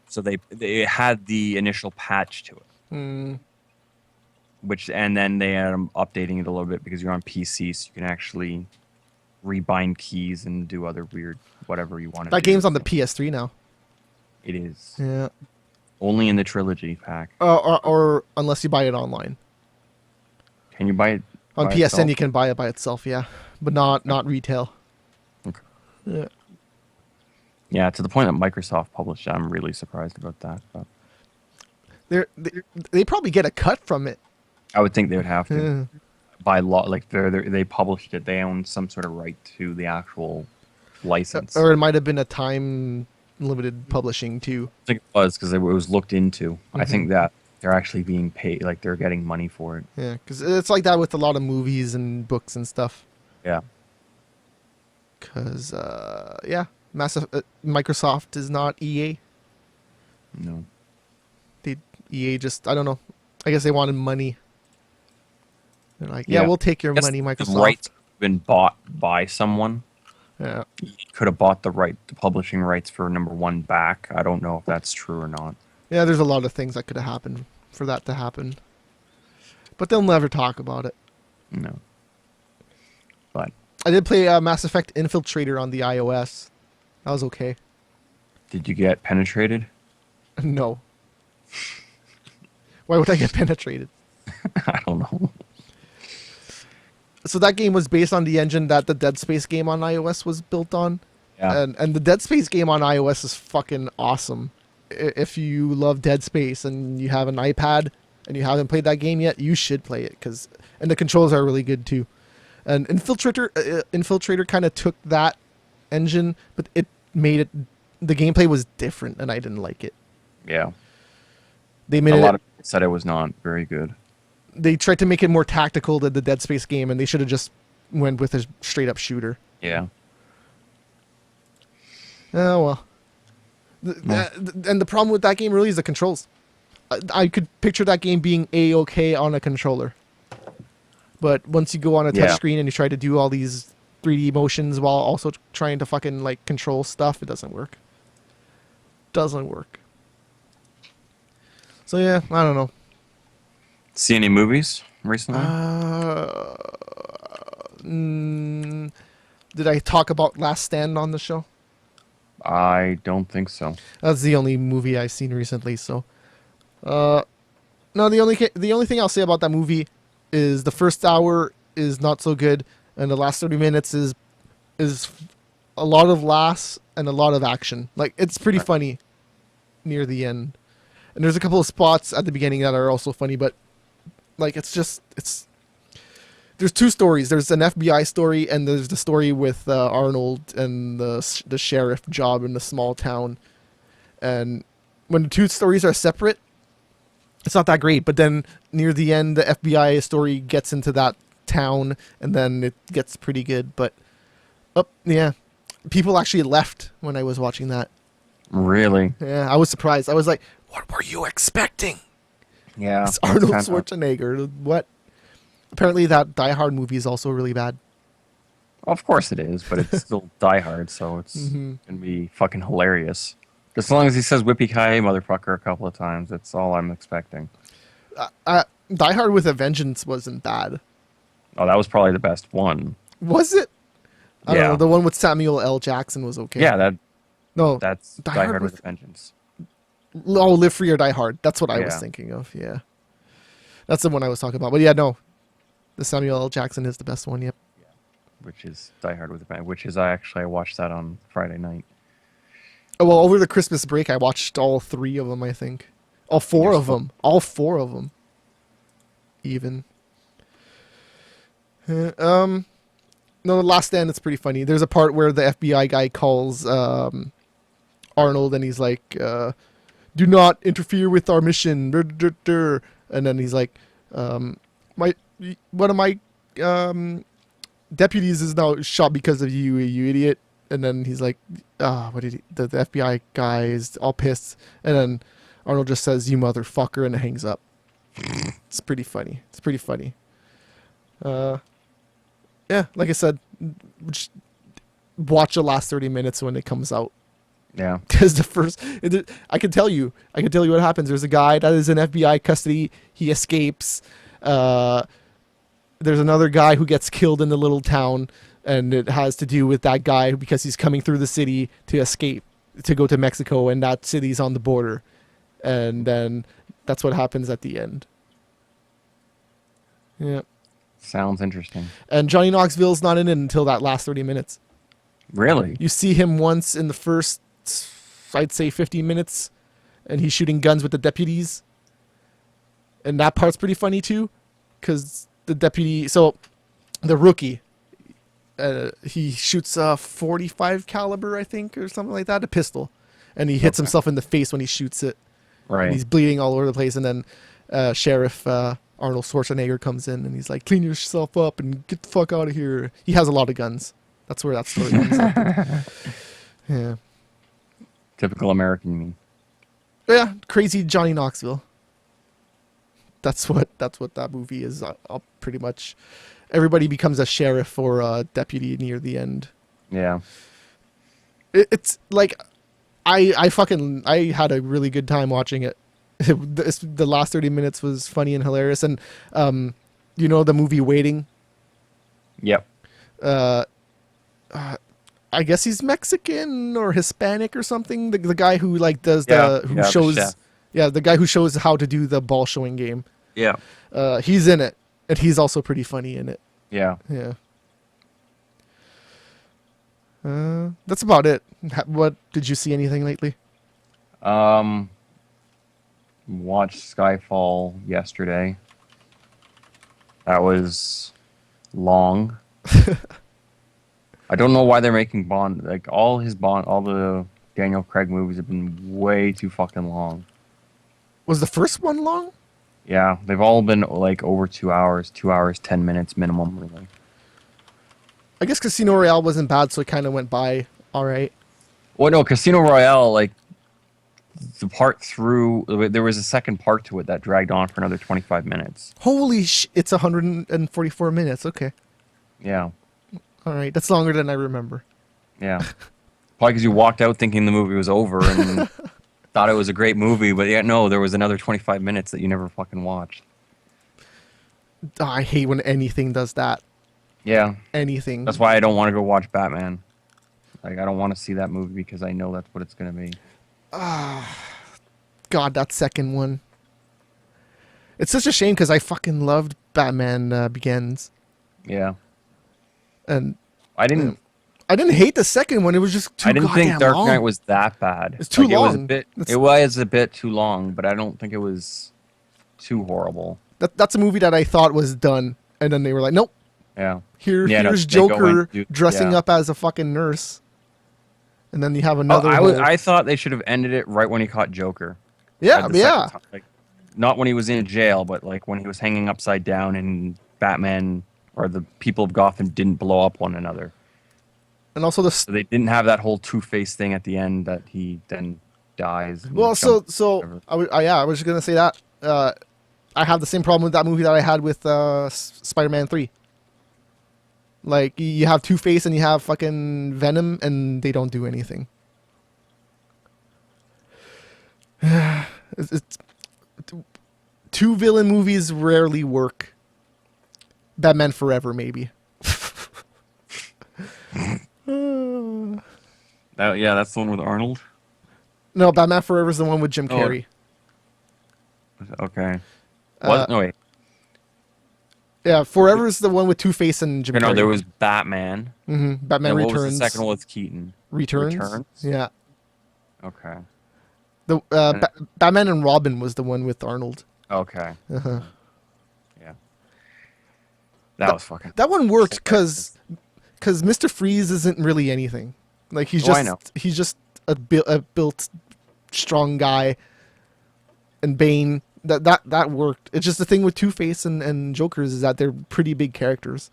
So they had the initial patch to it, and then they ended up updating it a little bit because you're on PC, so you can actually rebind keys and do other weird whatever you want to do. That game's on the PS3 now. It is Yeah. only in the trilogy pack. Or unless you buy it online. Can you buy it On by PSN itself? you can buy it by itself, yeah, but not retail. Okay. Yeah. Yeah, to the point that Microsoft published it. I'm really surprised about that. But They probably get a cut from it. I would think they would have to. Yeah. By law, like they published it. They own some sort of right to the actual license. Or it might have been a time limited publishing too. I think it was because it was looked into. I Mhm. think that they're actually being paid, like they're getting money for it. Yeah, because it's like that with a lot of movies and books and stuff. Yeah. Because yeah, Microsoft is not EA. No. They EA just I don't know. I guess they wanted money. They're like, yeah, Yeah. we'll take your Guess money, the Microsoft. rights have been bought by someone. Yeah, You could have bought the publishing rights for number one back. I don't know if that's true or not. yeah. There's a lot of things that could have happened for that to happen, but they'll never talk about it. No. But I did play Mass Effect Infiltrator on the iOS. That was okay. did you get penetrated? No. Why would I get penetrated? I don't know. So that game was based on the engine that the Dead Space game on iOS was built on. Yeah. And the Dead Space game on iOS is fucking awesome. If you love Dead Space and you have an iPad and you haven't played that game yet, you should play it and the controls are really good too. And Infiltrator kind of took that engine, but it made it the gameplay was different and I didn't like it. Yeah. They made A it lot of people said it was not very good. they tried to make it more tactical than the Dead Space game and they should have just went with a straight up shooter. Yeah. Oh well. And the problem with that game really is the controls. I could picture that game being A-okay on a controller. But once you go on a touch Yeah. screen and you try to do all these 3D motions while also trying to fucking like control stuff, it doesn't work. Doesn't work. So yeah, I don't know. See any movies recently? Did I talk about Last Stand on the show? I don't think so. That's the only movie I've seen recently. So, no, the only thing I'll say about that movie is the first hour is not so good, and the last 30 minutes is a lot of laughs and a lot of action. Like it's pretty Right. funny near the end, and there's a couple of spots at the beginning that are also funny, but like it's there's two stories. There's an FBI story and there's the story with Arnold and the sheriff job in the small town. And when the two stories are separate, it's not that great. But then near the end, the FBI story gets into that town and then it gets pretty good. But, yeah. People actually left when I was watching that. Really? Yeah, I was surprised. I was like, what were you expecting? Yeah. It's that's Arnold kinda- Schwarzenegger. What? Apparently that Die Hard movie is also really bad. Of course it is, but it's still Die Hard, so it's Mhm. gonna be fucking hilarious. As long as he says "whippy ki motherfucker" a couple of times, that's all I'm expecting. Die Hard with a Vengeance wasn't bad. Oh, that was probably the best one. Was it? I don't Yeah. know. The one with Samuel L. Jackson was okay. Yeah, No. that's Die Die Hard Hard with- with a Vengeance. Oh, Live Free or Die Hard. That's what I was Yeah. thinking of. Yeah. That's the one I was talking about. But yeah, no. The Samuel L. Jackson is the best one. Yep. Which is Die Hard with a Vengeance. Which is I watched that on Friday night. Oh, well, over the Christmas break, I watched all three of them, I think. All four You're of them. All four of them. Even. No, The Last Stand, it's pretty funny. There's a part where the FBI guy calls Arnold and he's like, do not interfere with our mission. And then he's like, one of my deputies is now shot because of you, you idiot. And then he's like, what did he, the FBI guy is all pissed. And then Arnold just says, you motherfucker, and hangs up. It's pretty funny. It's pretty funny. Yeah, like I said, just watch the last 30 minutes when it comes out. Yeah. Because I can tell you what happens. There's a guy that is in FBI custody. He escapes. There's another guy who gets killed in the little town, and it has to do with that guy because he's coming through the city to escape to go to Mexico, and that city's on the border. And then that's what happens at the end. Yeah. Sounds interesting. And Johnny Knoxville's not in it until that last 30 minutes. Really? You see him once in the first first, I'd say 15 minutes, and he's shooting guns with the deputies. And that part's pretty funny too, because the deputy, so the rookie, he shoots a 45 caliber, I think, or something like that, a pistol, and he hits himself in the face when he shoots it. Right. And he's bleeding all over the place, and then Sheriff Arnold Schwarzenegger comes in, and he's like, "Clean yourself up and get the fuck out of here." He has a lot of guns. That's where that story comes up. Yeah. Typical American me. Yeah, crazy Johnny Knoxville. That's what that movie is. Pretty much, everybody becomes a sheriff or a deputy near the end. Yeah. It's like, I had a really good time watching it. The last 30 minutes was funny and hilarious, and you know the movie Waiting. Yep. I guess he's Mexican or Hispanic or something. The guy who like does Yeah, who yeah, the shows chef. the guy who shows how to do the ball showing game. Yeah. He's in it, and he's also pretty funny in it. Yeah. Yeah. That's about it. What did you see anything lately? Watched Skyfall yesterday. That was long. I don't know why they're making Bond, like all the Daniel Craig movies have been way too fucking long. Was the first one long? Yeah, they've all been like over 2 hours, 2 hours, 10 minutes minimum, really. I guess Casino Royale wasn't bad, so it kind of went by all right. Well, no, Casino Royale, like the part through, there was a second part to it that dragged on for another 25 minutes. Holy it's 144 minutes. Okay. Yeah. All right. That's longer than I remember. Yeah. Probably because you walked out thinking the movie was over and thought it was a great movie, but yeah, no, there was another 25 minutes that you never fucking watched. Oh, I hate when anything does that. Yeah. Anything. That's why I don't want to go watch Batman. Like, I don't want to see that movie because I know that's what it's going to be. God, that second one. It's such a shame because I fucking loved Batman Begins. Yeah. And I didn't hate the second one. It was just too I didn't goddamn think Dark long. Knight was that bad. It's too It was long. it was a bit too long, but I don't think it was too horrible. That's a movie that I thought was done, and then they were like, "Nope, Yeah. here's They go Joker and dressing yeah. up as a fucking nurse," and then you have another. I thought they should have ended it right when he caught Joker. yeah, Like, the yeah. second time. Like, not when he was in jail, but like when he was hanging upside down and Batman or the people of Gotham didn't blow up one another. And also the So they didn't have that whole Two-Face thing at the end that he then dies. and well, jumps so whatever. I was just gonna say that I have the same problem with that movie that I had with Spider-Man 3. Like you have Two-Face and you have fucking Venom, and they don't do anything. It's two villain movies rarely work. Batman Forever, maybe. Yeah, that's the one with Arnold. No, Batman Forever is the one with Jim Oh, Carrey. Okay. What? No, wait. Yeah, Forever is the one with Two-Face and Jim Carrey. No, there was Batman. Batman And what Returns. was the second one with Keaton? Returns. Yeah. Okay. The Batman and Robin was the one with Arnold. Okay. Uh-huh. Yeah. That was fucking. That one worked because Mr. Freeze isn't really anything. Like he's Oh, I know. just a built strong guy, and Bane that worked. It's just the thing with Two-Face and Jokers is that they're pretty big characters.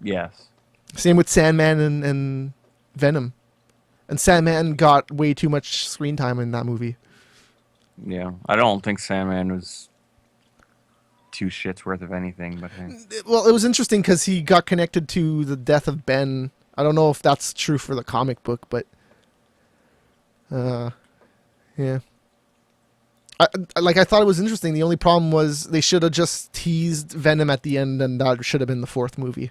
Yes. Same with Sandman and Venom, and Sandman got way too much screen time in that movie. Yeah. I don't think Sandman was two shits worth of anything, but hey. Well, it was interesting because he got connected to the death of Ben. I don't know if that's true for the comic book, but yeah. I thought it was interesting. The only problem was they should have just teased Venom at the end, and that should have been the fourth movie.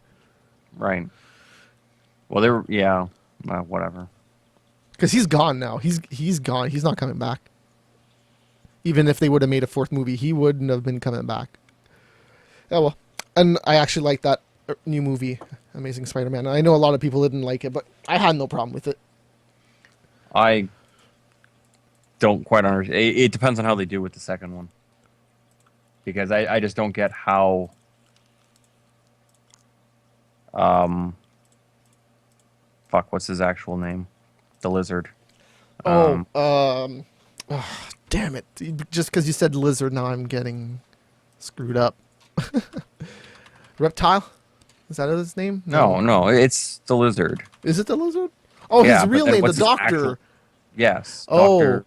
Right. Well, yeah, whatever. Because he's gone now. He's gone. He's not coming back. Even if they would have made a fourth movie, he wouldn't have been coming back. Oh well. And I actually like that new movie, Amazing Spider-Man. I know a lot of people didn't like it, but I had no problem with it. I don't quite understand. It depends on how they do with the second one. Because I just don't get how fuck, what's his actual name? The lizard. Oh, damn it. Just because you said lizard, now I'm getting screwed up. Reptile? Is that his name? No, it's the lizard. Is it the lizard? Oh, Yeah, his but real then name, the what's his doctor. actual- Yes, Oh, Doctor.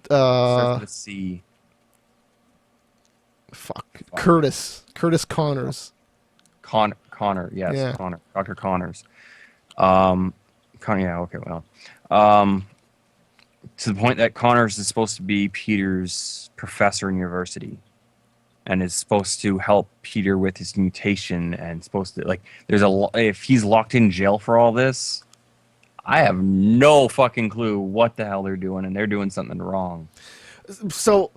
Starts with a C. fuck. Curtis Connors. Connor, yes, Yeah. Connor, Dr. Connors. Yeah, okay, well, to the point that Connors is supposed to be Peter's professor in university, and is supposed to help Peter with his mutation, and supposed to if he's locked in jail for all this, I have no fucking clue what the hell they're doing, and they're doing something wrong. So,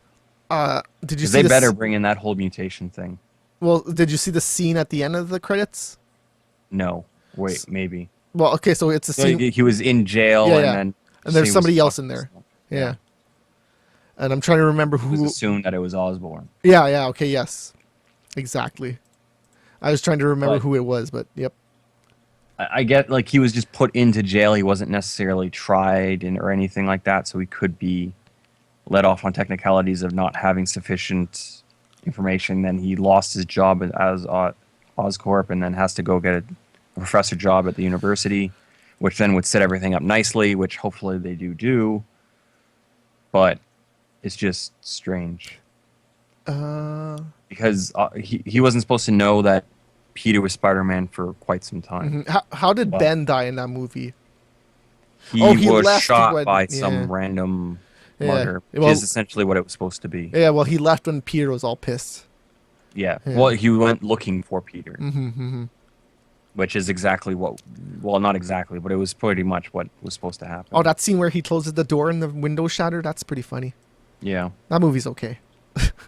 did you 'Cause see they better this? bring in that whole mutation thing. Well, did you see the scene at the end of the credits? No, wait, maybe. Well, okay, so it's a So scene. he was in jail, Yeah, and yeah. then And there's he was somebody else in fucked. there. Yeah. And I'm trying to remember It was who. assumed that it was Osborn. Yeah, okay, yes. Exactly. I was trying to remember But- who it was, but yep. I get like he was just put into jail. He wasn't necessarily tried or anything like that, so he could be let off on technicalities of not having sufficient information. Then he lost his job as Oscorp, and then has to go get a professor job at the university, which then would set everything up nicely, which hopefully they do. But it's just strange because he wasn't supposed to know that Peter was Spider-Man for quite some time. How did Wow. Ben die in that movie? He he was left shot when- by yeah. some random Yeah. murder, which Well- is essentially what it was supposed to be. Yeah, well, he left when Peter was all pissed. Yeah. Yeah. Well, he went looking for Peter, Mm-hmm. which is exactly what. Well, not exactly, but it was pretty much what was supposed to happen. Oh, that scene where he closes the door and the window shattered, that's pretty funny. Yeah. That movie's okay.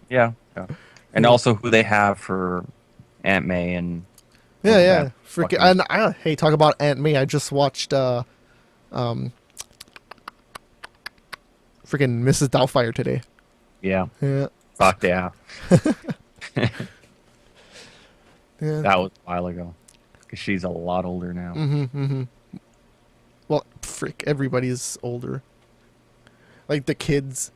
Yeah. And Yeah. also who they have for Aunt May and. Yeah, Oh, yeah. that Freaking, fucking- and hey, talk about Aunt May. I just watched freaking Mrs. Doubtfire today. Yeah. Yeah. Fuck yeah. Yeah. That was a while ago. Because she's a lot older now. Well, frick, everybody's older. Like the kids.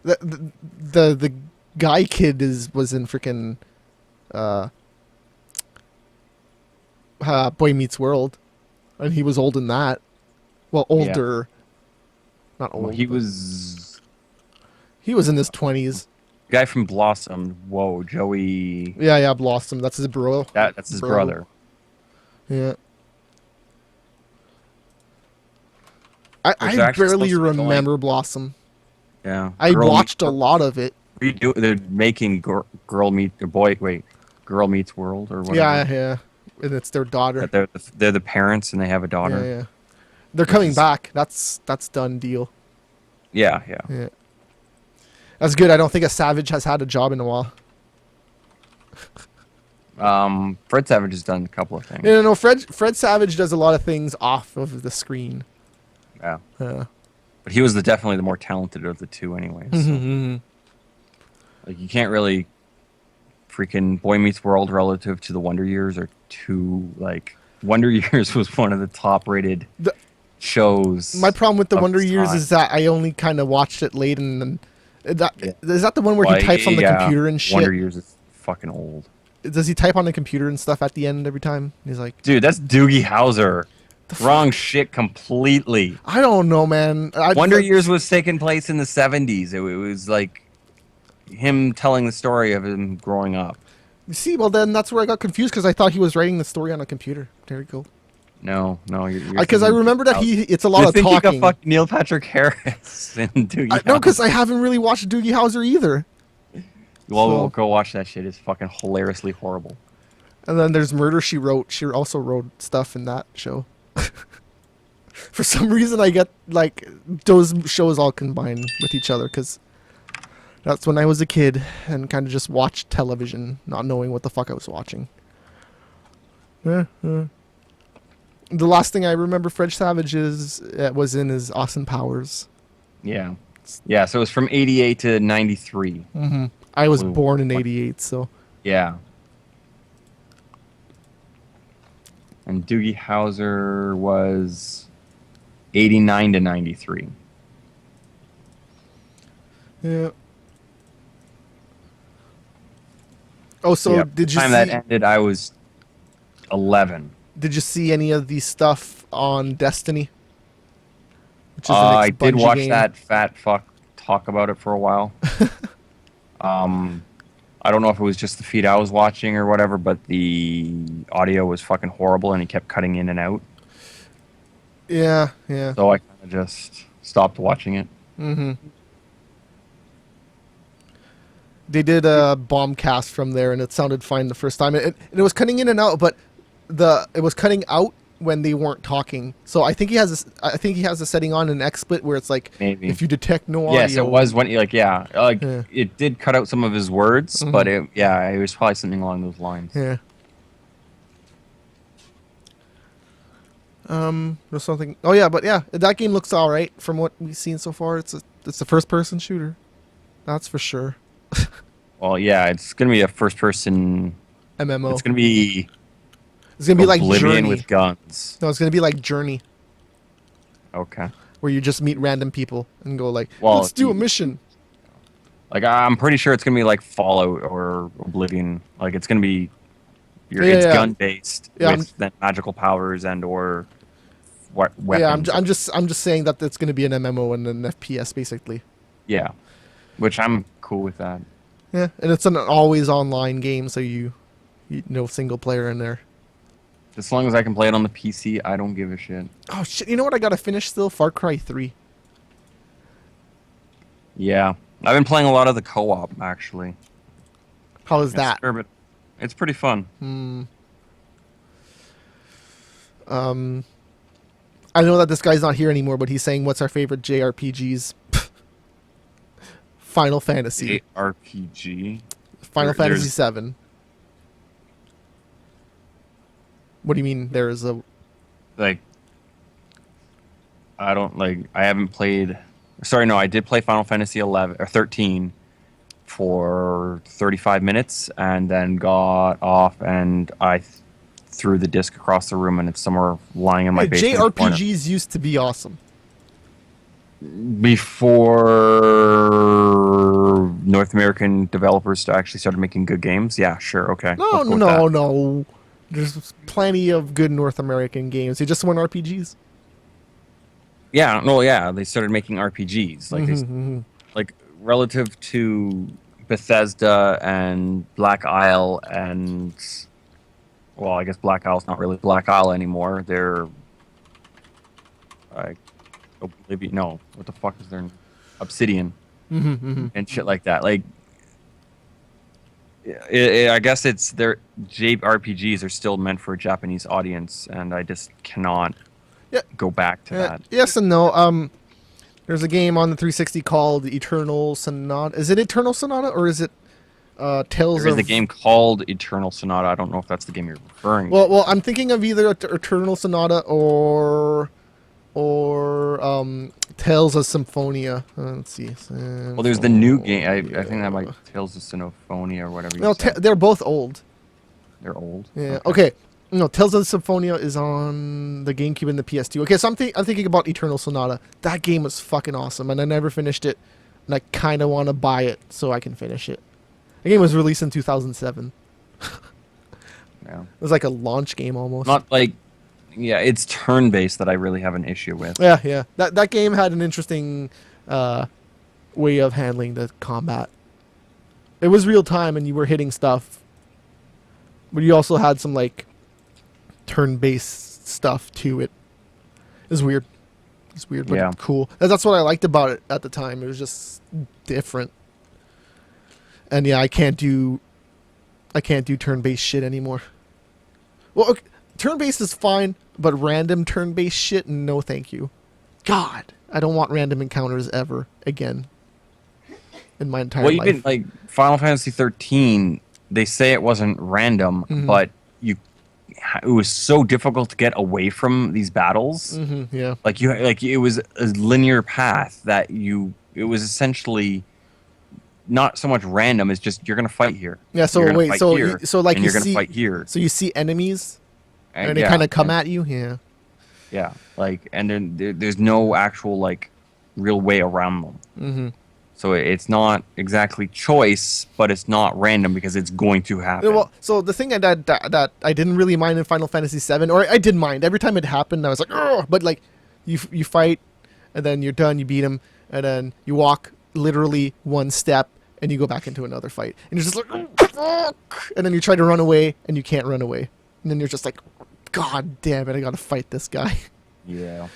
The guy kid was in freaking Boy Meets World, and he was old in that. Well, older, not old. Well, he was He was in his 20s. guy from Blossom. Whoa, Joey. Yeah, Blossom. That's his bro. That's his Bro. brother. Yeah. I they're actually barely supposed to be remember Blossom. Yeah. I Girl watched Meets- a lot of it. They're making Girl Meets World or whatever. Yeah. And it's their daughter. That they're the parents and they have a daughter. Yeah. They're coming is- back. That's done deal. Yeah. Yeah. That's good. I don't think a Savage has had a job in a while. Fred Savage has done a couple of things. No. Fred Savage does a lot of things off of the screen. Yeah. Yeah. But he was definitely the more talented of the two anyways. So, like you can't really freaking Boy Meets World relative to the Wonder Years or two like Wonder Years was one of the top rated The- shows. My problem with the of Wonder its Years time. is that I only kind of watched it late, and then is that the one where Well, he types on the yeah, computer and shit? Wonder Years is fucking old. Does he type on the computer and stuff at the end every time? He's like, Dude, that's Doogie Howser. Wrong shit completely. I don't know, man. Wonder Years was taking place in the 70s. It was like him telling the story of him growing up. See, well then that's where I got confused because I thought he was writing the story on a computer. There you go. No, you're Because I thinking remember that Howser. it's a lot You're of thinking talking. of fucking Neil Patrick Harris and Doogie Howser. No, because I haven't really watched Doogie Howser either. Well, so- go watch that shit. It's fucking hilariously horrible. And then there's Murder, She Wrote. She also wrote stuff in that show. For some reason, I get like those shows all combined with each other because that's when I was a kid and kind of just watched television, not knowing what the fuck I was watching. Yeah. The last thing I remember Fred Savage was in his Austin Powers. Yeah. Yeah, so it was from 88 to 93. I was Well, born in '88, so yeah. And Doogie Howser was 89 to 93. yeah. Oh, so Yep. The time that ended, I was 11. did you see any of the stuff on Destiny? Which is the I next did Bungie watch game. that fat fuck talk about it for a while. I don't know if it was just the feed I was watching or whatever, but the audio was fucking horrible and he kept cutting in and out. Yeah, yeah. So I kind of just stopped watching it. They did a bombcast from there, and it sounded fine the first time. It was cutting in and out, but it was cutting out when they weren't talking. So I think he has a setting on an XSplit where it's like Maybe. if you detect no audio. Yes, it was when yeah. It did cut out some of his words, but it was probably something along those lines. Yeah. There's something. Oh yeah, but yeah, that game looks all right from what we've seen so far. It's a first person shooter, that's for sure. Well, yeah, it's gonna be a first person. MMO. It's gonna be like Oblivion Journey. with guns. No, it's gonna be like Journey, Okay. where you just meet random people and go like, Well, let's do a mission. Like I'm pretty sure it's gonna be like Fallout or Oblivion. Like it's gonna be, Yeah, it's yeah. gun based Yeah, with then magical powers and or what Yeah, weapons. I'm just saying that it's gonna be an MMO and an FPS basically. Yeah, which I'm cool with that. Yeah, and it's an always online game, so you no single player in there. As long as I can play it on the PC, I don't give a shit. Oh shit! You know what I gotta finish still? Far Cry 3. Yeah, I've been playing a lot of the co-op actually. How is that? It's pretty fun. I know that this guy's not here anymore, but he's saying, "What's our favorite JRPGs?" Final Fantasy. RPG. Final Fantasy There's- 7. What do you mean? There's a Like, I haven't played. Sorry, no, I did play Final Fantasy 11 or 13 for 35 minutes, and then got off, and I threw the disc across the room, and it's somewhere lying in my basement corner. JRPGs used to be awesome. Before North American developers actually started making good games, yeah, sure, okay. No, let's go with no, that. no. There's plenty of good North American games. They just weren't RPGs. Yeah, no, yeah, they started making RPGs, like like relative to Bethesda and Black Isle and, well, I guess Black Isle's not really Black Isle anymore. They're Oblivion. No, what the fuck is their name? Obsidian and shit like that. Like, I guess it's their JRPGs are still meant for a Japanese audience, and I just cannot go back to that. Yes and no. There's a game on the 360 called Eternal Sonata. Is it Eternal Sonata or is it Tales There is of... a game called Eternal Sonata. I don't know if that's the game you're referring to. Well, I'm thinking of either Eternal Sonata or Tales of Symphonia. Let's see. Well, there's the new game. I think that might Tales of Sinophonia or whatever you No, said. they're both old. They're old. Yeah. Okay. No, Tales of Symphonia is on the GameCube and the PS2. Okay, so I'm thinking about Eternal Sonata. That game was fucking awesome, and I never finished it, and I kind of want to buy it so I can finish it. The game was released in 2007. Yeah. It was like a launch game almost. Not like, yeah, it's turn-based that I really have an issue with. Yeah, yeah. That game had an interesting way of handling the combat. It was real time, and you were hitting stuff, but you also had some like turn-based stuff to it. It was weird. It's weird, but Yeah. cool. That's what I liked about it at the time. It was just different. And yeah, I can't do turn-based shit anymore. Well, okay, turn-based is fine, but random turn-based shit, no thank you. God, I don't want random encounters ever again in my entire life. Well, even like Final Fantasy 13, they say it wasn't random, but you it was so difficult to get away from these battles. Yeah. Like it was a linear path that it was essentially not so much random. It's just you're gonna fight here, Yeah. you're So gonna wait. fight So here, so like and you you're gonna see, fight here. so you see enemies, And and they kind of come at you. Yeah. yeah, like, and then there's no actual like real way around them. Mm-hmm. So it's not exactly choice, but it's not random because it's going to happen. Well, so the thing that I didn't really mind in Final Fantasy VII, or I did mind every time it happened. I was like, oh, but like, you fight, and then you're done. You beat him, and then you walk literally one step, and you go back into another fight, and you're just like, oh, fuck! And then you try to run away, and you can't run away, and then you're just like, God damn it, I gotta fight this guy. Yeah,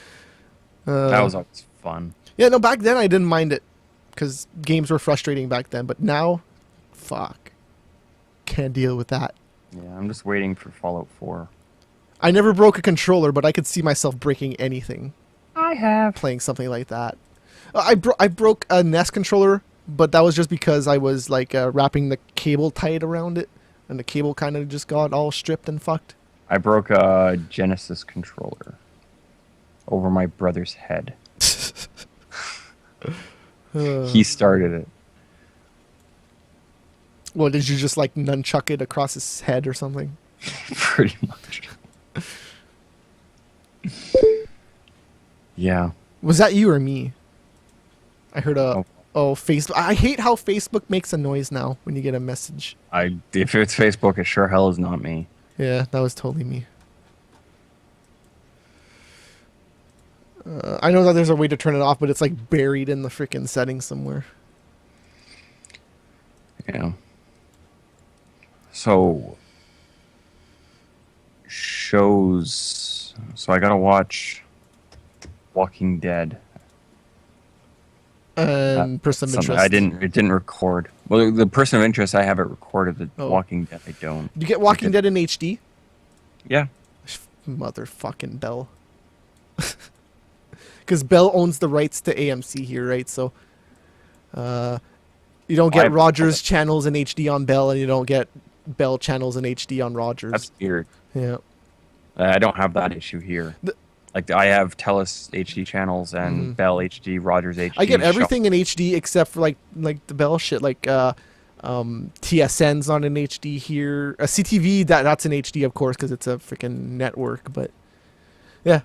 that was always fun. Yeah, no, back then I didn't mind it, because games were frustrating back then, but now, fuck, can't deal with that. Yeah, I'm just waiting for Fallout 4. I never broke a controller, but I could see myself breaking anything I have. playing something like that. I broke a NES controller, but that was just because I was like wrapping the cable tight around it, and the cable kind of just got all stripped and fucked. I broke a Genesis controller over my brother's head. He started it. Well, did you just like nunchuck it across his head or something? Pretty much. Yeah. Was that you or me? I heard Oh. Facebook. I hate how Facebook makes a noise now when you get a message. If it's Facebook, it sure hell is not me. Yeah, that was totally me. I know that there's a way to turn it off, but it's like buried in the freaking settings somewhere. Yeah. So shows. So I gotta watch Walking Dead. And person of Something interest. It didn't record. Well, the person of interest I have it recorded. The Oh. Walking Dead I don't. Do you get Walking Dead in HD? Yeah. Motherfucking Bell. Because Bell owns the rights to AMC here, right? So, you don't get Rogers channels in HD on Bell, and you don't get Bell channels in HD on Rogers. That's weird. Yeah. I don't have that issue here. Like I have Telus HD channels and Bell HD, Rogers HD. I get everything in HD except for like the Bell shit, like TSN's not in HD here. CTV that's in HD, of course, because it's a freaking network. But yeah,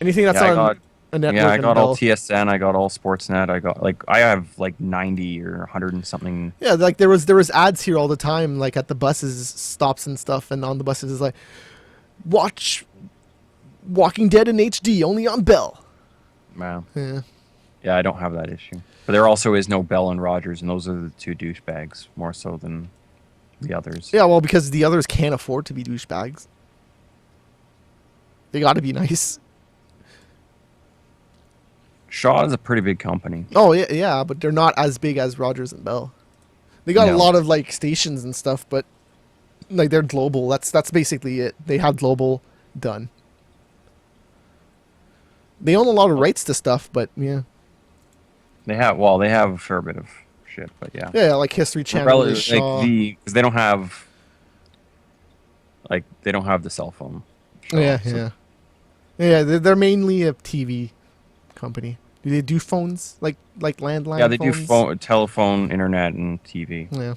anything that's on a network. Yeah, I got all Bell. TSN. I got all Sportsnet. I have like 90 or 100 and something. Yeah, like there was ads here all the time, like at the buses stops and stuff, and on the buses is like, watch Walking Dead in HD only on Bell. Wow. Yeah. Yeah, I don't have that issue. But there also is no Bell and Rogers, and those are the two douchebags more so than the others. Yeah, well, because the others can't afford to be douchebags. They got to be nice. Shaw is a pretty big company. Oh yeah, but they're not as big as Rogers and Bell. They got a lot of like stations and stuff, but like they're global. That's basically it. They have global done. They own a lot of rights to stuff, but yeah. They have a fair bit of shit, but yeah. Yeah, like History Channel, Shaw. Because they don't have the cell phone. Shaw, Yeah. They're mainly a TV company. Do they do phones like landline? Yeah, they phones? do telephone, internet, and TV. Yeah.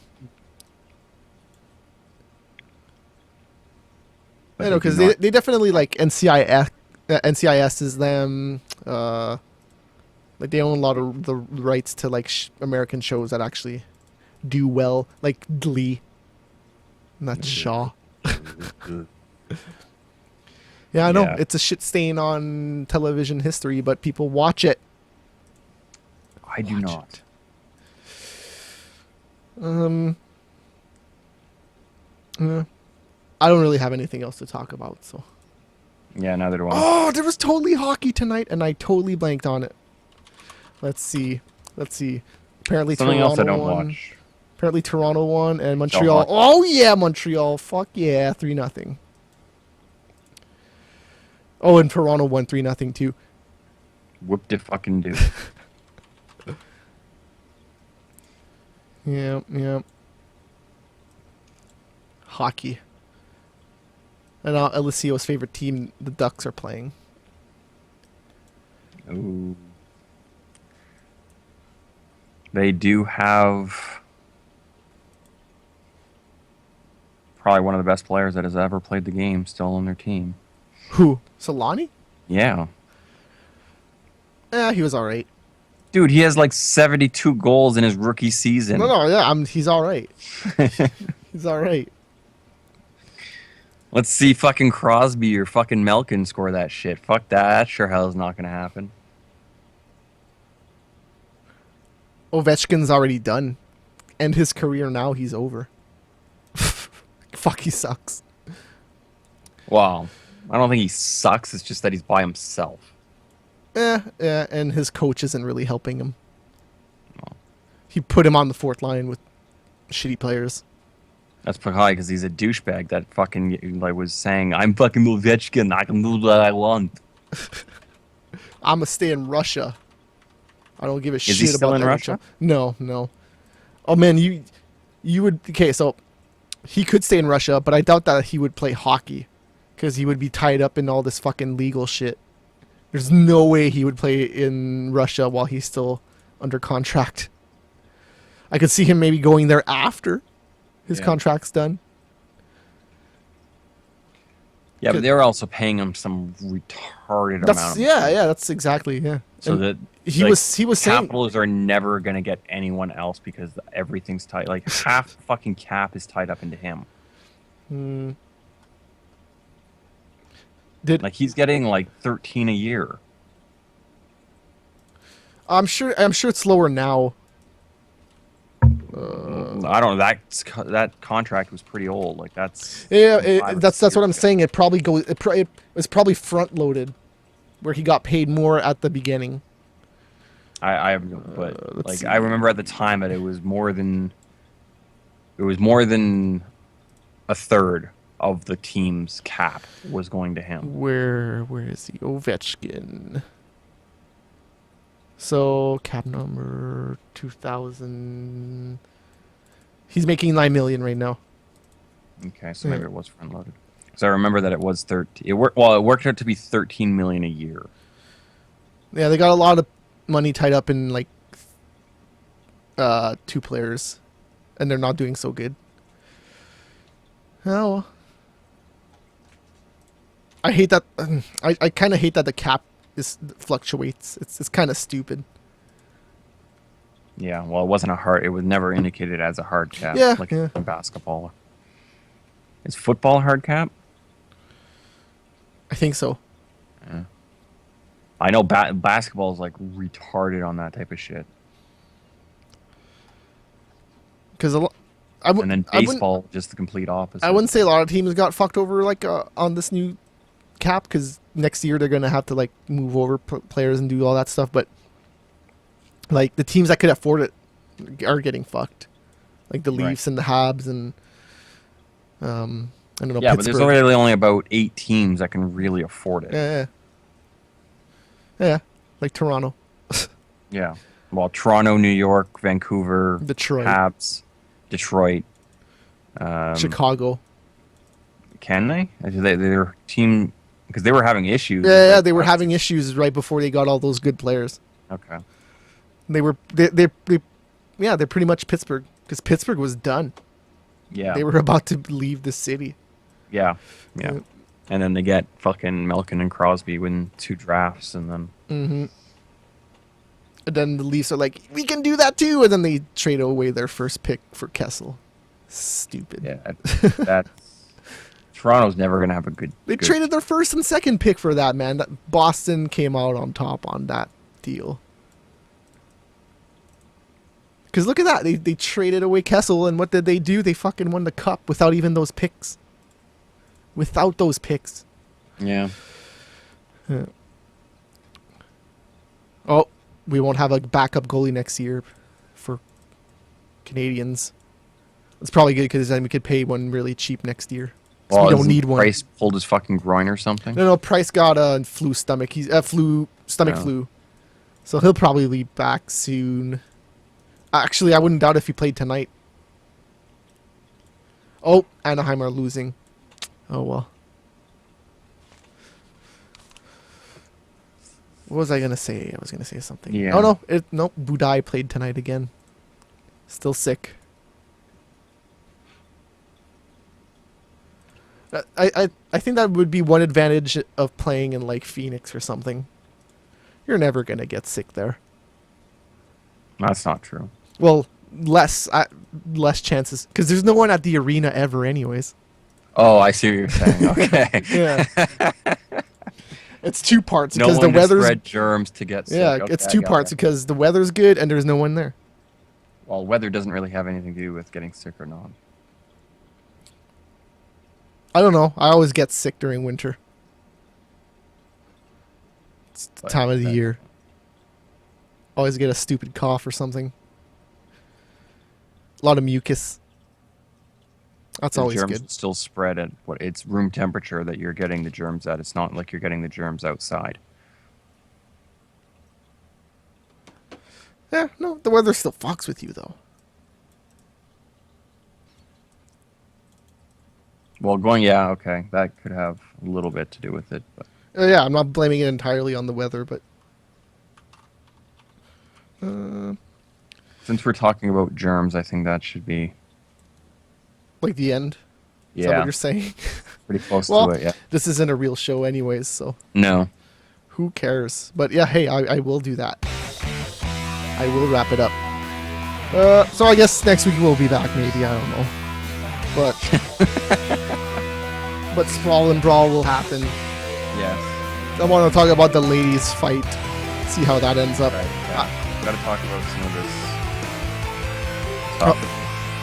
But I know, because they definitely like NCIS is them. Like they own a lot of the rights to like American shows that actually do well, like Glee. And that's Shaw. Yeah, I know. Yeah. It's a shit stain on television history, but people watch it. I do not. Yeah. I don't really have anything else to talk about, so. Yeah, neither do I. Oh, there was totally hockey tonight, and I totally blanked on it. Let's see. Apparently Something Toronto else I don't won. watch. Apparently Toronto won, and Montreal. Oh yeah, Montreal. Fuck yeah, 3-0. Oh, and Toronto won 3-0 too. Whoop de fucking do. Yeah. Hockey. And Alessio's favorite team, the Ducks, are playing. Ooh. They do have probably one of the best players that has ever played the game still on their team. Who? Solani? Yeah. Yeah, he was all right. Dude, he has like 72 goals in his rookie season. No, yeah, he's all right. He's all right. Let's see fucking Crosby or fucking Malkin score that shit. Fuck that. That sure hell is not going to happen. Ovechkin's already done. End his career now, he's over. Fuck, he sucks. Wow. I don't think he sucks. It's just that he's by himself. Yeah, and his coach isn't really helping him. He put him on the fourth line with shitty players. That's probably because he's a douchebag that fucking like was saying, "I'm fucking Ovechkin. I can do what I want." I'ma stay in Russia. I don't give a shit he still about in the Russia? NHL. No. Oh man, you would okay. So he could stay in Russia, but I doubt that he would play hockey because he would be tied up in all this fucking legal shit. There's no way he would play in Russia while he's still under contract. I could see him maybe going there after his contract's done. Yeah, but they were also paying him some retarded amount. That's exactly So and that he was saying Capitals are never gonna get anyone else because everything's tied. Like half the fucking cap is tied up into him. Like he's getting like 13 a year. I'm sure it's lower now. I don't know. That contract was pretty old. Like that's that's what I'm saying. It probably goes. It was probably front loaded, where he got paid more at the beginning. But like I remember at the time that it was more than a third of the team's cap was going to him. Where is he? Ovechkin. So cap number 2000. He's making $9 million right now. Okay, so maybe it was front loaded. Because I remember that it was 13. It worked out to be 13 million a year. Yeah, they got a lot of money tied up in like two players, and they're not doing so good. Oh, well. I hate that. I kind of hate that the cap fluctuates. It's kind of stupid. Yeah, well, it wasn't a hard. It was never indicated as a hard cap. Like in basketball. Is football a hard cap? I think so. Yeah. I know basketball is like retarded on that type of shit. Because and then baseball, just the complete opposite. I wouldn't say a lot of teams got fucked over like on this new cap, because next year they're gonna have to like move over players and do all that stuff. But like the teams that could afford it are getting fucked, like the Leafs and the Habs and I don't know. Yeah, Pittsburgh. but there's really only about 8 teams that can really afford it. Yeah, like Toronto. Yeah, well, Toronto, New York, Vancouver, Detroit, Habs, Detroit, Chicago. Can they? Their team, because they were having issues. Yeah, they were having issues right before they got all those good players. Okay. They're pretty much Pittsburgh, because Pittsburgh was done. Yeah. They were about to leave the city. Yeah. And then they get fucking Malkin and Crosby win 2 drafts, and then. Mm-hmm. And then the Leafs are like, we can do that too, and then they trade away their first pick for Kessel. Stupid. Yeah. That's. Toronto's never gonna have a good. They traded their first and second pick for that, man. That Boston came out on top on that deal. Because look at that. They traded away Kessel, and what did they do? They fucking won the cup without even those picks. Without those picks. Yeah. Oh, we won't have a backup goalie next year for Canadians. It's probably good, because then we could pay one really cheap next year. Well, we don't need one. Price pulled his fucking groin or something? No, Price got a stomach flu. So he'll probably be back soon. Actually, I wouldn't doubt if he played tonight. Oh, Anaheim are losing. Oh, well. What was I gonna say? I was gonna say something. Yeah. Oh no, Budai played tonight again. Still sick. I think that would be one advantage of playing in like Phoenix or something. You're never gonna get sick there. That's not true. Well, less chances because there's no one at the arena ever, anyways. Oh, I see what you're saying. Okay. Yeah. It's two parts No because one the weather's spread germs to get sick. yeah. Okay, It's I two got parts it. because the weather's good and there's no one there. Well, weather doesn't really have anything to do with getting sick or not. I don't know. I always get sick during winter. It's the But, time of the okay. year. Always get a stupid cough or something. A lot of mucus. That's The always germs good. will still spread at what it's room temperature that you're getting the germs at. It's not like you're getting the germs outside. Yeah, no, the weather still fucks with you though. Well, okay, that could have a little bit to do with it, but Yeah, I'm not blaming it entirely on the weather, but since we're talking about germs, I think that should be like the end. Is that what yeah, you're saying? pretty close Well, to it. Yeah. this isn't a real show anyways, so No. who cares? But yeah, hey, I will do that. I will wrap it up. So I guess next week we'll be back, maybe. I don't know. But Sprawl and Brawl will happen. Yes. I want to talk about the ladies' fight. See how that ends up. Right. We gotta talk about some of this.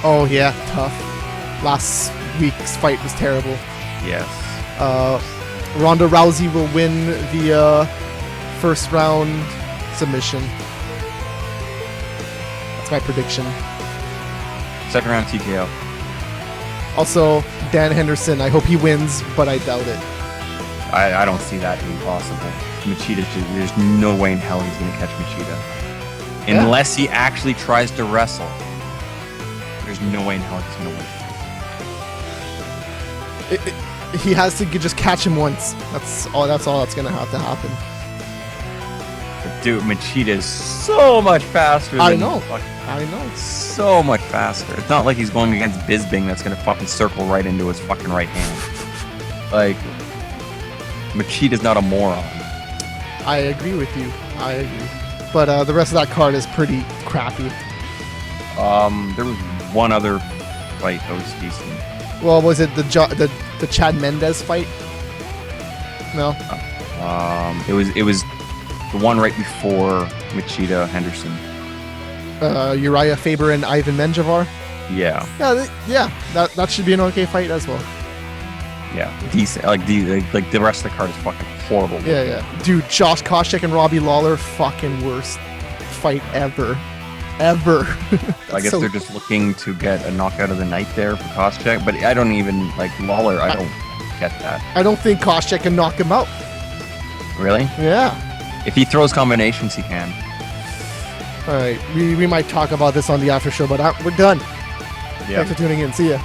Oh yeah, tough. Last week's fight was terrible. Yes. Ronda Rousey will win via first round submission. That's my prediction. Second round TKO. Also, Dan Henderson, I hope he wins, but I doubt it. I don't see that being possible. There's no way in hell he's gonna catch Machida. Yeah. Unless he actually tries to wrestle. There's no way in hell he's gonna win. He has to just catch him once. That's all that's gonna have to happen. But dude, Machida is so much faster I than know. fucking- I know. so much faster. It's not like he's going against Bisbing that's gonna fucking circle right into his fucking right hand. Like, Machida's not a moron. I agree with you. I agree. But the rest of that card is pretty crappy. There was one other fight that was decent. Well, was it the Chad Mendez fight? No. It was the one right before Machida Henderson. Uriah Faber and Ivan Menjivar. Yeah, That should be an okay fight as well. yeah, decent. Like the rest of the card is fucking horrible. Yeah. Dude, Josh Koscheck and Robbie Lawler, fucking worst fight ever. I guess they're just looking to get a knockout of the night there for Koscheck, but I don't even like Lawler. I don't get that. I don't think Koscheck can knock him out. Really? Yeah. If he throws combinations, he can. All right, we might talk about this on the after show, but we're done. Yeah. Thanks for tuning in. See ya.